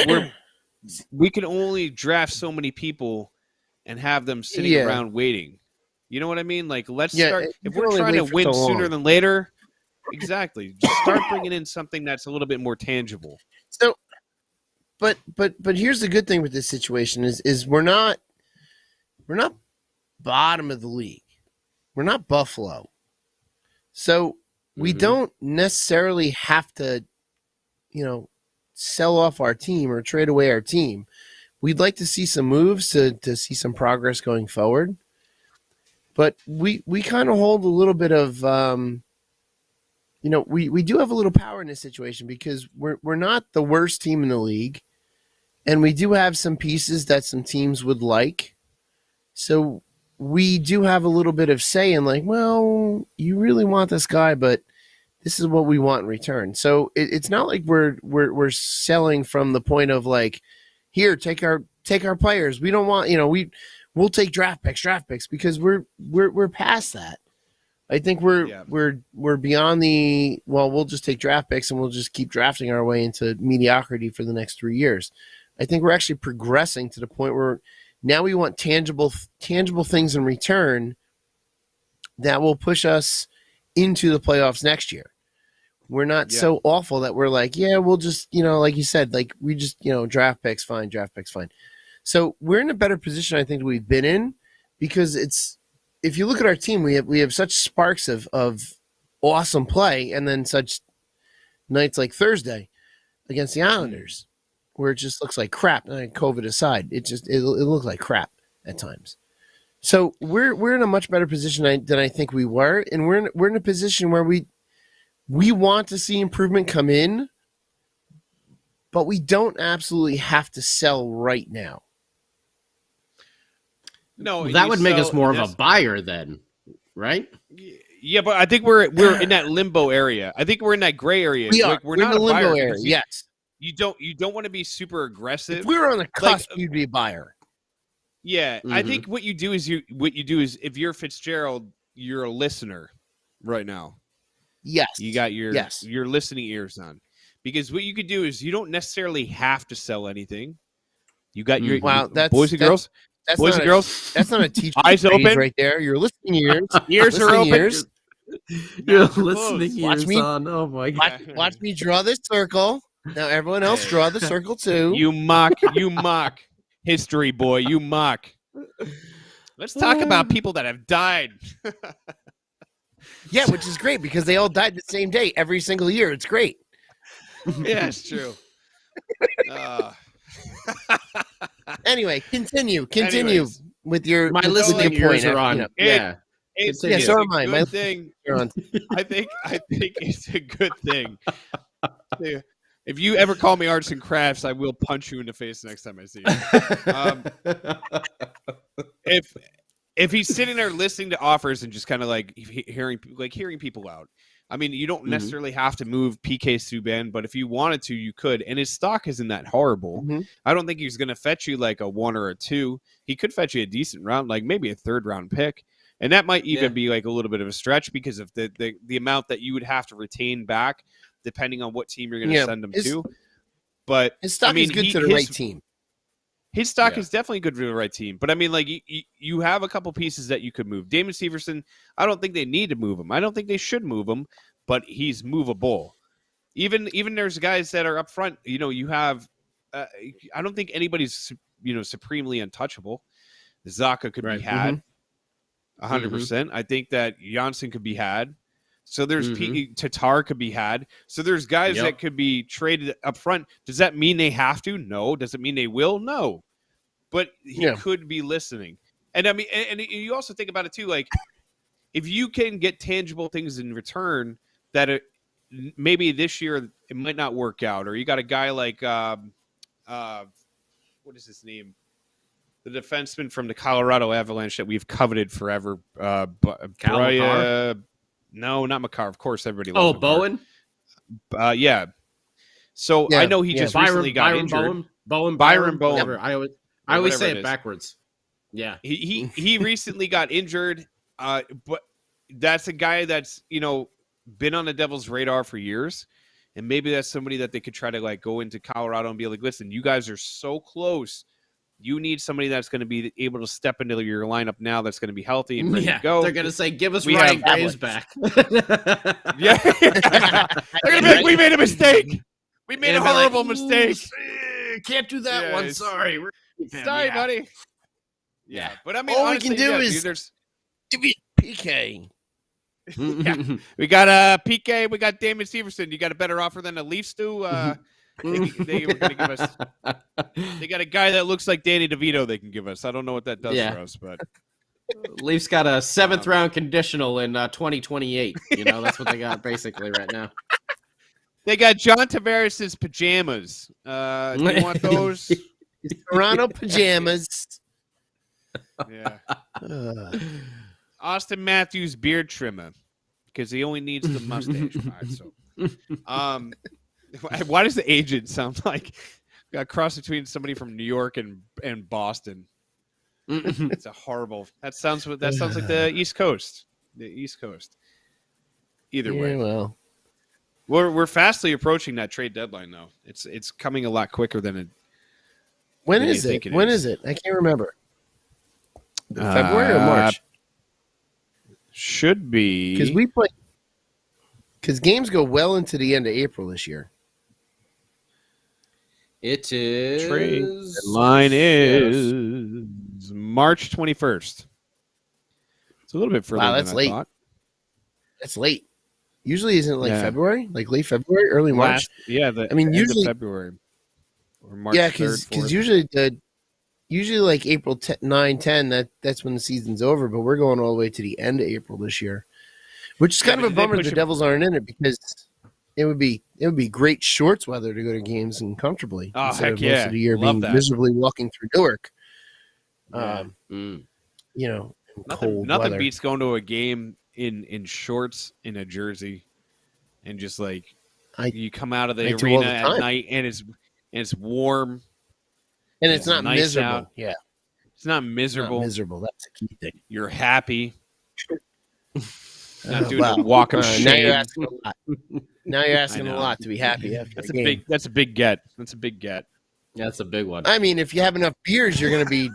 we can only draft so many people and have them sitting around waiting. You know what I mean? Like, let's start. If we're trying to win sooner than later, exactly. Just start bringing in something that's a little bit more tangible. So, but here's the good thing with this situation is we're not bottom of the league. We're not Buffalo. So we don't necessarily have to, sell off our team or trade away our team. We'd like to see some moves to see some progress going forward. But we kind of hold a little bit of, we do have a little power in this situation, because we're not the worst team in the league, and we do have some pieces that some teams would like. So we do have a little bit of say in, like, well, you really want this guy, but this is what we want in return. So it's not like we're selling from the point of, like, here, take our players. We don't want, we'll take draft picks, because we're past that. I think we're beyond the, well, we'll just take draft picks and we'll just keep drafting our way into mediocrity for the next 3 years. I think we're actually progressing to the point where now we want tangible things in return that will push us into the playoffs next year. We're not so awful that we're like, yeah, we'll just, like you said, like, we just, draft picks, fine. So we're in a better position, I think, that we've been in, because if you look at our team, we have such sparks of awesome play, and then such nights like Thursday against the Islanders, where it just looks like crap. COVID aside, it looked like crap at times. So we're in a much better position than I think we were, and we're in a position where we want to see improvement come in, but we don't absolutely have to sell right now. No, well, that would make us more of a buyer then, right? Yeah, but I think we're in that limbo area. I think we're in that gray area. We're not in the limbo area. Yes. You don't want to be super aggressive. If we were on the cusp, you'd be a buyer. Yeah, I think what you do is if you're Fitzgerald, you're a listener right now. Yes. You got your listening ears on. Because what you could do is, you don't necessarily have to sell anything. You got your boys and girls. That's not a teaching eyes open right there. Your listening ears. Ears are open. Your so listening close. ears on. Oh my god! Watch me draw this circle. Now everyone else draw the circle too. You mock history, boy. You mock. Let's talk about people that have died. Yeah, which is great because they all died the same day every single year. It's great. Yeah, it's true. Anyway, continue Anyways. with your My listening point. ears are on. You know. Yeah. It's so am I. a My good thing. I think it's a good thing. If you ever call me arts and crafts, I will punch you in the face next time I see you. If he's sitting there listening to offers and just kind of like hearing people out. I mean, you don't necessarily have to move PK Subban, but if you wanted to, you could. And his stock isn't that horrible. Mm-hmm. I don't think he's going to fetch you like a 1 or a 2. He could fetch you a decent round, like maybe a 3rd round pick. And that might even be like a little bit of a stretch because of the amount that you would have to retain back, depending on what team you're going to send him to. But his stock is good to the right team. His stock is definitely good for the right team. But I mean, like you have a couple pieces that you could move. Damon Severson, I don't think they need to move him. I don't think they should move him, but he's movable. Even there's guys that are up front. You know, you have. I don't think anybody's supremely untouchable. Zaka could be had. 100%. I think that Janssen could be had. So there's Tatar could be had. So there's guys that could be traded up front. Does that mean they have to? No. Does it mean they will? No. But he could be listening. And I mean, and you also think about it too. Like, if you can get tangible things in return that maybe this year it might not work out, or you got a guy like what is his name? The defenseman from the Colorado Avalanche that we've coveted forever. No, not Makar. Of course, everybody loves Bowen? Yeah. So I know he just recently got injured. Byron Bowen. I always say it backwards. Yeah. He recently got injured, but that's a guy that's, been on the Devils' radar for years. And maybe that's somebody that they could try to like go into Colorado and be like, listen, you guys are so close. You need somebody that's going to be able to step into your lineup now that's going to be healthy and ready to go. They're going to say, give us Ryan Graves back. Yeah. They're going to be like, we made a mistake. We made a horrible mistake. Can't do that one. Sorry. Sorry, buddy. Yeah. But I mean, all honestly, we can do is give me PK. We got PK. We got Damon Severson. You got a better offer than the Leafs do? They were going to give us. They got a guy that looks like Danny DeVito. They can give us. I don't know what that does for us, but Leafs got a 7th round conditional in 2028. That's what they got basically right now. They got John Tavares' pajamas. Do you want those? Toronto pajamas. Yeah. Austin Matthews beard trimmer because he only needs the mustache part. So, why does the agent sound like a cross between somebody from New York and Boston? It's a horrible. That sounds like the East Coast. The East Coast. Either way, well, we're fastly approaching that trade deadline though. It's coming a lot quicker than it. When is it? When is it? I can't remember. February or March? Should be because we play. Because games go well into the end of April this year. It is. Trade deadline is March 21st. It's a little bit further. Wow, that's than late. I thought. That's late. Usually, isn't it like February, like late February, early March? Usually February or March. Yeah, because usually like April 9, 10. That's when the season's over. But we're going all the way to the end of April this year, which is kind of a bummer. The Devils aren't in it because it would be great shorts weather to go to games and comfortably. Oh, instead heck of yeah! most of the year Love being that. miserably walking through Newark. Nothing weather. beats going to a game in shorts in a jersey, and just like you come out of the arena at night and it's warm and it's not nice miserable. Out. Yeah, it's not miserable. That's a key thing. You're happy. Not doing a walk of shame. Now you're asking a lot. Now you're asking a lot to be happy after That's a game. That's a big get. That's a big get. Yeah, that's a big one. I mean, if you have enough beers, you're going to be,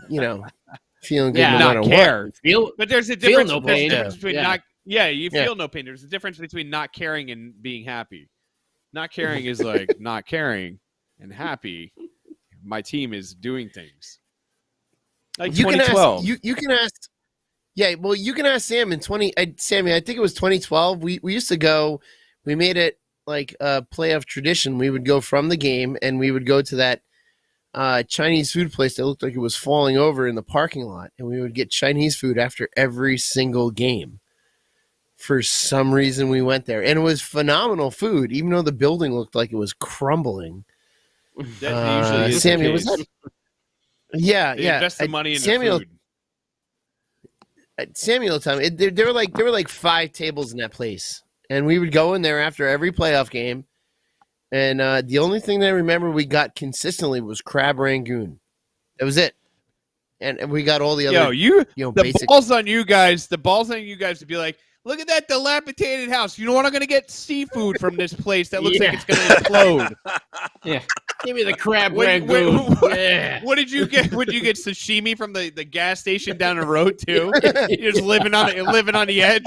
feeling good. Yeah, no not matter care. what. But there's a difference, no between Yeah, you feel no pain. There's a difference between not caring and being happy. Not caring is like not caring, and happy. My team is doing things. Like 2012. You can ask. Yeah, well, you can ask Sam in Sammy. I think it was 2012. We used to go. We made it like a playoff tradition. We would go from the game and we would go to that Chinese food place that looked like it was falling over in the parking lot, and we would get Chinese food after every single game. For some reason, we went there, and it was phenomenal food, even though the building looked like it was crumbling. That usually is Sammy, the was case. that? Yeah, They yeah. invest the money in Samuel, the food. Samuel told me there were like 5 tables in that place, and we would go in there after every playoff game. And the only thing that I remember we got consistently was crab rangoon. That was it. And we got all the other, the basic. balls on you guys. The balls on you guys to be like, look at that dilapidated house. You know what? I'm going to get seafood from this place that looks like it's going to explode. Yeah. Give me the crab rangoon. What did you get? Would you get sashimi from the gas station down the road too? You're just living on the edge.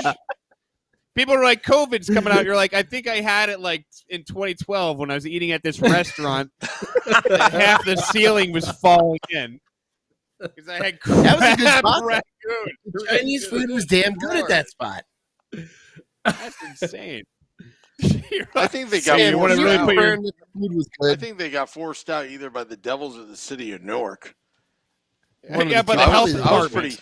People are like, COVID's coming out. You're like, I think I had it like in 2012 when I was eating at this restaurant. Half the ceiling was falling in. Because I had That was a good spot. Rangoon. Chinese food was damn good at that spot. That's insane. I think they got Sam, forced really out. the food was good. I think they got forced out either by the Devils or the city of Newark. Yeah, but the I health was department. pretty.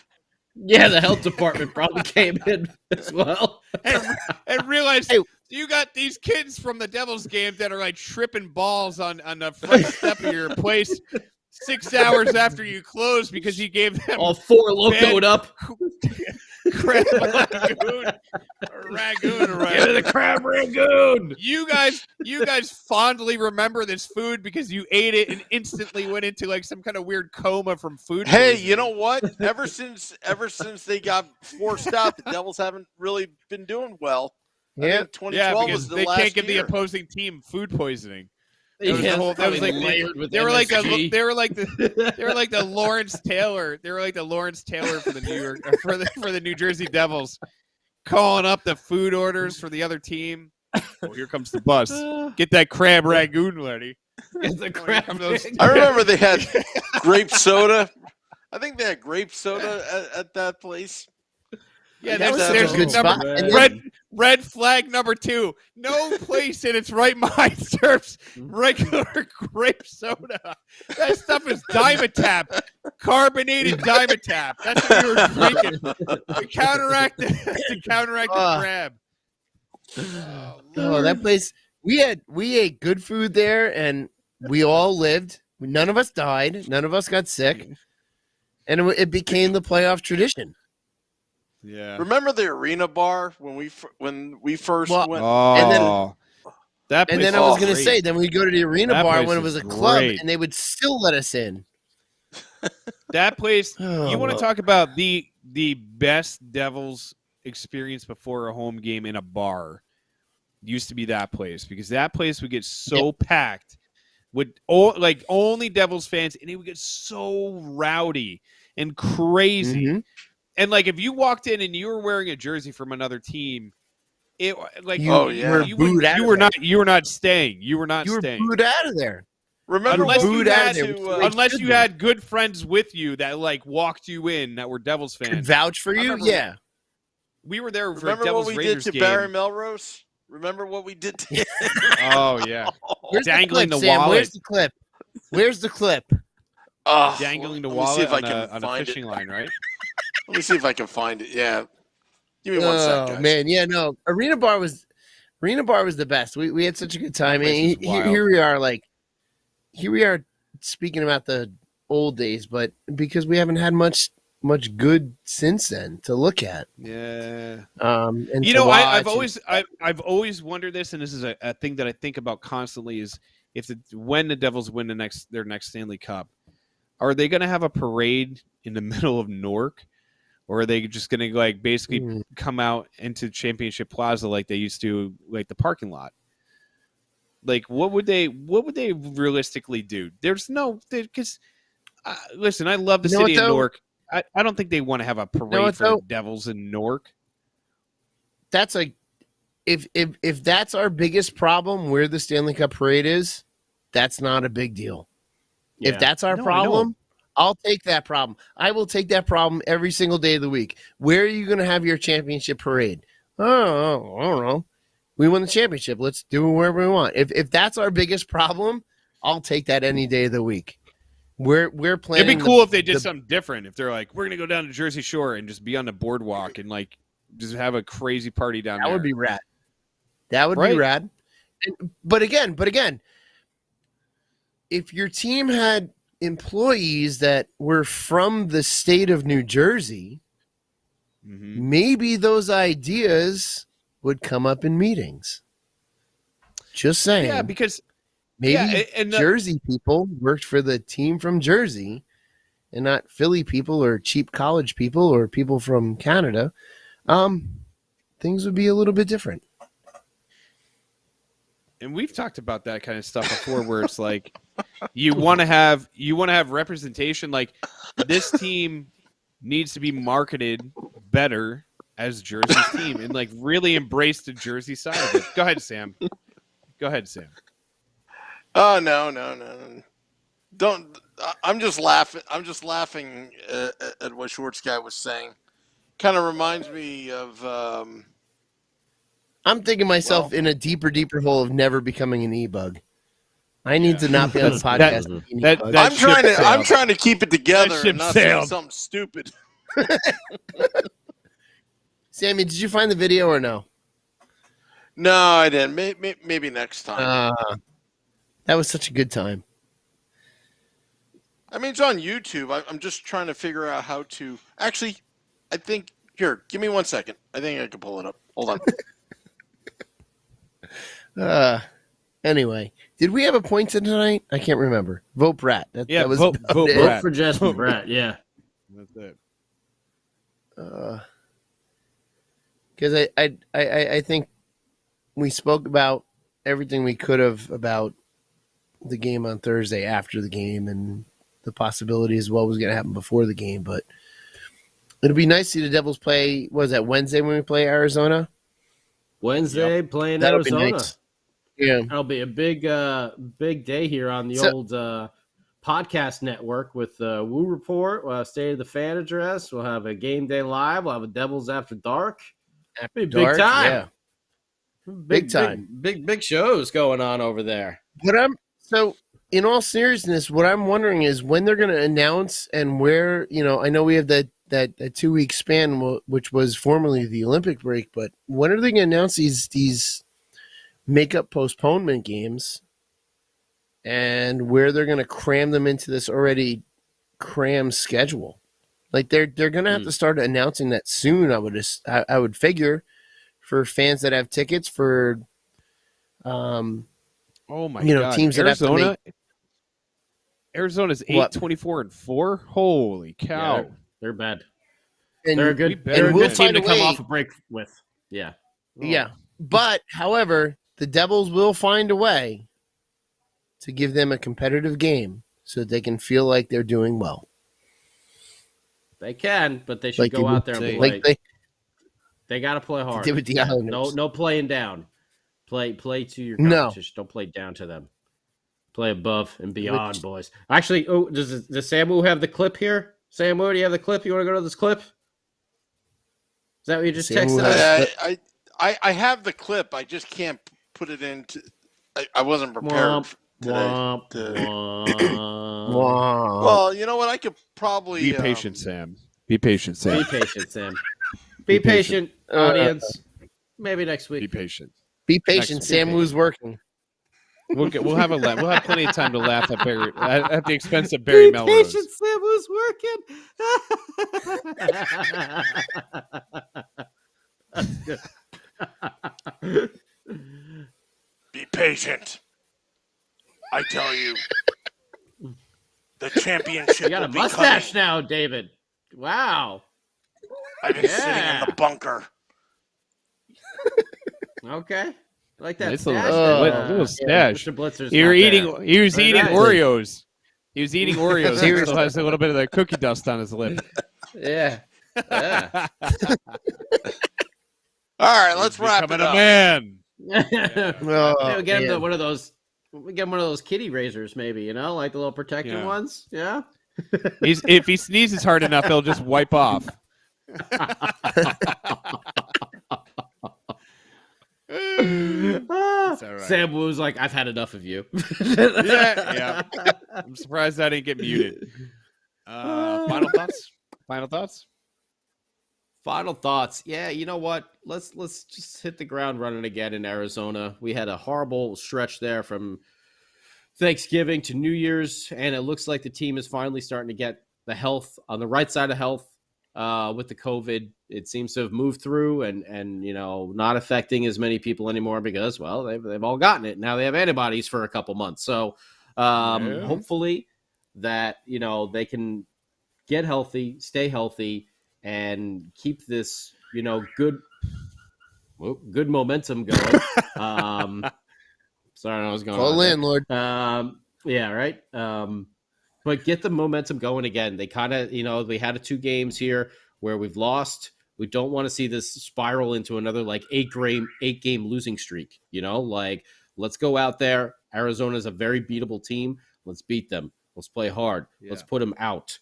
Yeah, the health department probably came in as well. and realized Hey. you got these kids from the Devils game that are like tripping balls on the front step of your place 6 hours after you closed because you gave them All 4 locoed up. crab ragoon. Give me the crab rangoon. You guys fondly remember this food because you ate it and instantly went into like some kind of weird coma from food. Hey, poisoning. you know what? Ever since they got forced out, the Devils haven't really been doing well. I Yeah. think 2012 because was the they last can't give year. the opposing team food poisoning. Yeah, That was like layered with they were like MSG. they were like the Lawrence Taylor. They were like the Lawrence Taylor for the New York for the New Jersey Devils, calling up the food orders for the other team. Oh, here comes the bus. Get that crab ragoon ready. The crab rangoon. I remember they had grape soda. I think they had grape soda at that place. Yeah, That was there's a good number, spot. And then- red flag number 2. No place in its right mind serves regular grape soda. That stuff is Dimetap, carbonated Dimetap. That's what we were drinking to counteract the crab. Oh, that place. We ate good food there, and we all lived. None of us died. None of us got sick, and it became the playoff tradition. Yeah. Remember the arena bar when we first Well, went? Oh, that place And then I was going to great. say, then we'd go to the arena That bar place when it is was a club, great. and they would still let us in. That place. Oh, You want to talk about the best Devils experience before a home game in a bar? Used to be that place because that place would get so packed with only Devils fans, and it would get so rowdy and crazy. Mm-hmm. And like if you walked in and you were wearing a jersey from another team, it like You were booed out of there. you were not staying. You were not You were staying. booed out of there. Remember Unless when you we had had to, to? Unless you had good friends with you that like walked you in that were Devils Could fans. vouch for you, remember- yeah. We were there for a remember Devils what we Rangers did to game. Barry Melrose? Remember what we did to him? Oh yeah, Where's Dangling the the clip, Sam? wallet. Where's the clip? Where's the clip? dangling the let me see wallet if I on can a find fishing it. line, right? Let me see if I can find it. Yeah, give me one sec, guys. Man, yeah, no. Arena bar was the best. We had such a good time. That place And was wild. here we are speaking about the old days, but because we haven't had much good since then to look at. Yeah. And You to know, watch I've always wondered this, and this is a thing that I think about constantly: is when the Devils win their next Stanley Cup, are they going to have a parade in the middle of Newark, or are they just going to like basically come out into Championship Plaza like they used to, like the parking lot? Like, what would they realistically do? There's no because listen, I love the You know city what, of though? Newark. I don't think they want to have a parade what, for though? the Devils in Newark. that's like if that's our biggest problem, where the Stanley Cup parade is, that's not a big deal. Yeah. If that's our problem, I'll take that problem. I will take that problem every single day of the week. Where are you going to have your championship parade? Oh, I don't know. We won the championship. Let's do it wherever we want. If that's our biggest problem, I'll take that any day of the week. We're planning. It'd be cool if they did something different. If they're like, we're gonna go down to Jersey Shore and just be on the boardwalk and like just have a crazy party down there. That would be rad. That would be rad. But again, if your team had employees that were from the state of New Jersey, maybe those ideas would come up in meetings. Just saying. Yeah, because maybe Jersey people worked for the team from Jersey and not Philly people or cheap college people or people from Canada. Things would be a little bit different. And we've talked about that kind of stuff before where it's like you want to have representation. Like this team needs to be marketed better as Jersey's team and like really embrace the Jersey side of it. Go ahead, Sam. Oh, no. Don't. I'm just laughing. I'm just laughing at what Schwartz guy was saying. Kind of reminds me of. I'm thinking myself in a deeper hole of never becoming an e-bug. I need to not be on the podcast. I'm trying to keep it together and not say something stupid. Sammy, did you find the video or no? No, I didn't. Maybe next time. That was such a good time. I mean, it's on YouTube. I'm just trying to figure out how to. Actually, I think. Here, give me 1 second. I think I can pull it up. Hold on. Anyway, did we have a point tonight? I can't remember. Vote Bratt. That was vote Bratt. For Jesper Bratt. Yeah. That's it. Because I think we spoke about everything we could have about the game on Thursday after the game and the possibilities of what was going to happen before the game. But it'll be nice to see the Devils play. Was that Wednesday when we play Arizona? Wednesday playing Arizona. Be nice. Yeah, that'll be a big day here on the old podcast network with Woo Report. We'll have State of the Fan address. We'll have a game day live. We'll have a Devils After Dark. Big time. Yeah. Big time. Big shows going on over there. So in all seriousness, what I'm wondering is when they're going to announce and where, I know we have that 2-week span, which was formerly the Olympic break, but when are they going to announce these makeup postponement games and where they're going to cram them into this already crammed schedule? Like they're going to have to start announcing that soon. I would figure for fans that have tickets for, oh my God, teams that have to make. Arizona's 8-24-4. Holy cow! Yeah, they're bad. And they're a good. They're a good team to come off a break with. Yeah. Yeah, but however, the Devils will find a way to give them a competitive game so that they can feel like they're doing well. They can, but they should go out there and play. They got to play hard. With the Islanders. No playing down. Play to your competition. Don't play down to them. Play above and beyond, boys. Actually, does Samu have the clip here? Samu, do you have the clip? You want to go to this clip? Is that what you just texted us? I have the clip. I just can't put it into. I wasn't prepared today. Well, you know what? I could probably be patient, Sam. Be patient, Sam. Be patient, Sam. Be patient, audience. Maybe next week. Be patient. Be patient. Samu's working. We'll have We'll have plenty of time to laugh at the expense of Barry Melrose. Be patient, Samu's working. Be patient. I tell you, the championship. You got a mustache now, David. Wow. I've been sitting in the bunker. Okay. Like that nice stash. Little stash. He was eating Oreos. He was eating Oreos. He still has a little bit of the cookie dust on his lip. Yeah. All right, let's wrap it up. A man. We'll get him one of those. We get him one of those kitty razors, maybe, like the little protecting ones. Yeah. If he sneezes hard enough, he'll just wipe off. Right. Sam Woo's like, I've had enough of you. yeah. I'm surprised I didn't get muted. Final thoughts. Yeah, you know what? Let's just hit the ground running again in Arizona. We had a horrible stretch there from Thanksgiving to New Year's, and it looks like the team is finally starting to get the health on the right side of health with the COVID. It seems to have moved through and not affecting as many people anymore because, well, they've all gotten it. Now they have antibodies for a couple months. So hopefully that, they can get healthy, stay healthy, and keep this, good momentum going. Sorry, I was going. Call landlord. Yeah, right. But get the momentum going again. They kind of, we had 2 games here where we've lost. We don't want to see this spiral into another 8-game losing streak. Let's go out there. Arizona's a very beatable team. Let's beat them. Let's play hard. Yeah. Let's put them out.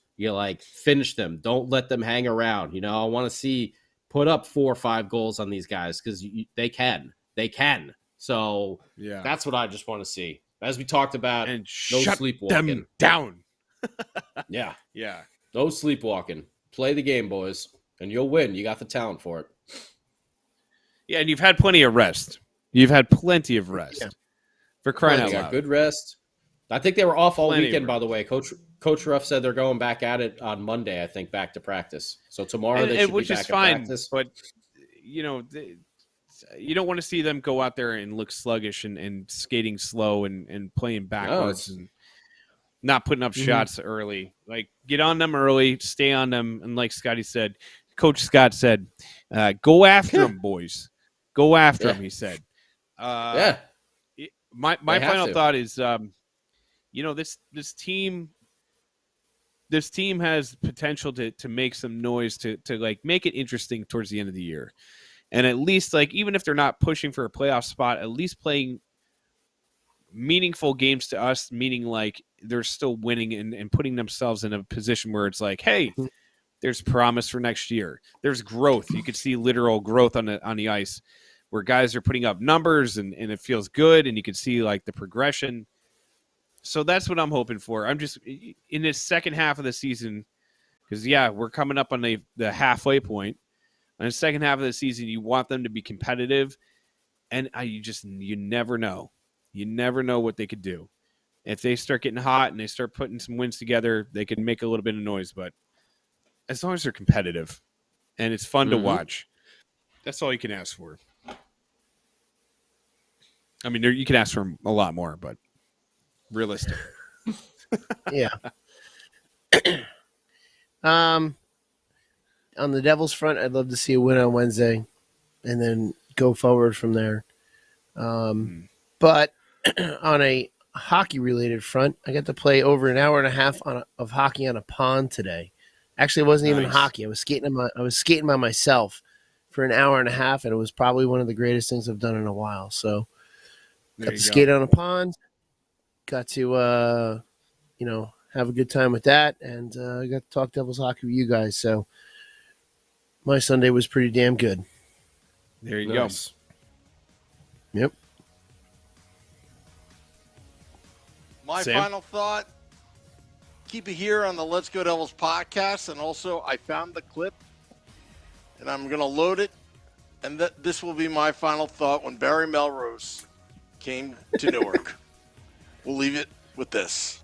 Finish them. Don't let them hang around. I want to see put up 4 or 5 goals on these guys because they can. They can. So that's what I just want to see. As we talked about, and no shut sleepwalking. Them down. Yeah. Yeah. No sleepwalking. Play the game, boys, and you'll win. You got the talent for it. Yeah, and you've had plenty of rest. You've had plenty of rest. Yeah. For crying out loud. Good rest. I think they were off all weekend, by the way. Coach Ruff said they're going back at it on Monday, I think, back to practice. So tomorrow they should be back at practice. But, you don't want to see them go out there and look sluggish and skating slow and playing backwards and not putting up shots early. Get on them early, stay on them. And like Scotty said, Coach Scott said, go after them, boys. Go after them, he said. My final thought is, this team has potential to make some noise to make it interesting towards the end of the year. And at least, even if they're not pushing for a playoff spot, at least playing meaningful games to us, meaning they're still winning and putting themselves in a position where it's hey, there's promise for next year. There's growth. You could see literal growth on the ice where guys are putting up numbers and it feels good, and you can see the progression. So that's what I'm hoping for. I'm just in this second half of the season because, we're coming up on the halfway point. In the second half of the season, you want them to be competitive, and you never know. You never know what they could do. If they start getting hot and they start putting some wins together, they can make a little bit of noise. But as long as they're competitive and it's fun to watch, that's all you can ask for. I mean, you can ask for a lot more, but realistic. Yeah. On the Devils front, I'd love to see a win on Wednesday and then go forward from there. But on a hockey-related front, I got to play over an hour and a half of hockey on a pond today. Actually, it wasn't even hockey. I was skating by myself for an hour and a half, and it was probably one of the greatest things I've done in a while. So got to skate on a pond, got to have a good time with that, and I got to talk Devils hockey with you guys. So my Sunday was pretty damn good. There you go. Yep. My final thought, keep it here on the Let's Go Devils podcast. And also, I found the clip, and I'm going to load it. And this will be my final thought when Barry Melrose came to Newark. We'll leave it with this.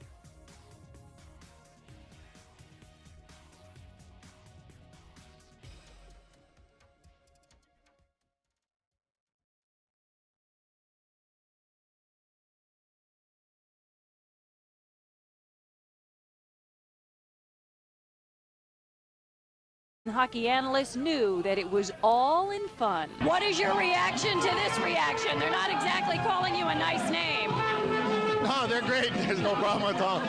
Hockey analysts knew that it was all in fun. What is your reaction to this reaction? They're not exactly calling you a nice name. No, they're great. There's no problem at all.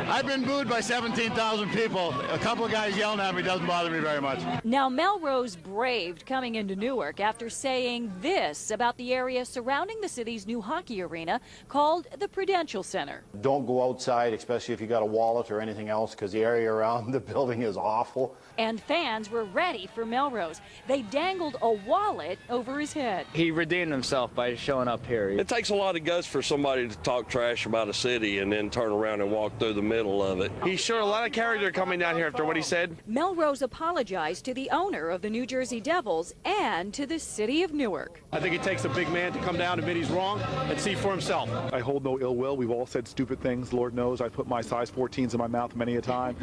I've been booed by 17,000 people. A couple of guys yelling at me doesn't bother me very much. Now, Melrose braved coming into Newark after saying this about the area surrounding the city's new hockey arena called the Prudential Center. Don't go outside, especially if you got a wallet or anything else, because the area around the building is awful. And fans were ready for Melrose. They dangled a wallet over his head. He redeemed himself by showing up here. It takes a lot of guts for somebody to talk trash about a city and then turn around and walk through the middle of it. He showed a lot of character coming down here after what he said. Melrose apologized to the owner of the New Jersey Devils and to the city of Newark. I think it takes a big man to come down, admit he's wrong, and see for himself. I hold no ill will. We've all said stupid things. Lord knows I put my size 14s in my mouth many a time.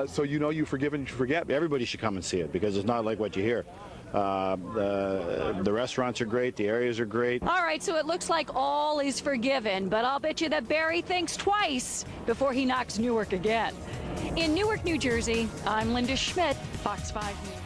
So you know you forgive and you forget. Everybody should come and see it because it's not like what you hear. The restaurants are great. The areas are great. All right, so it looks like all is forgiven, but I'll bet you that Barry thinks twice before he knocks Newark again. In Newark, New Jersey, I'm Linda Schmidt, Fox 5 News.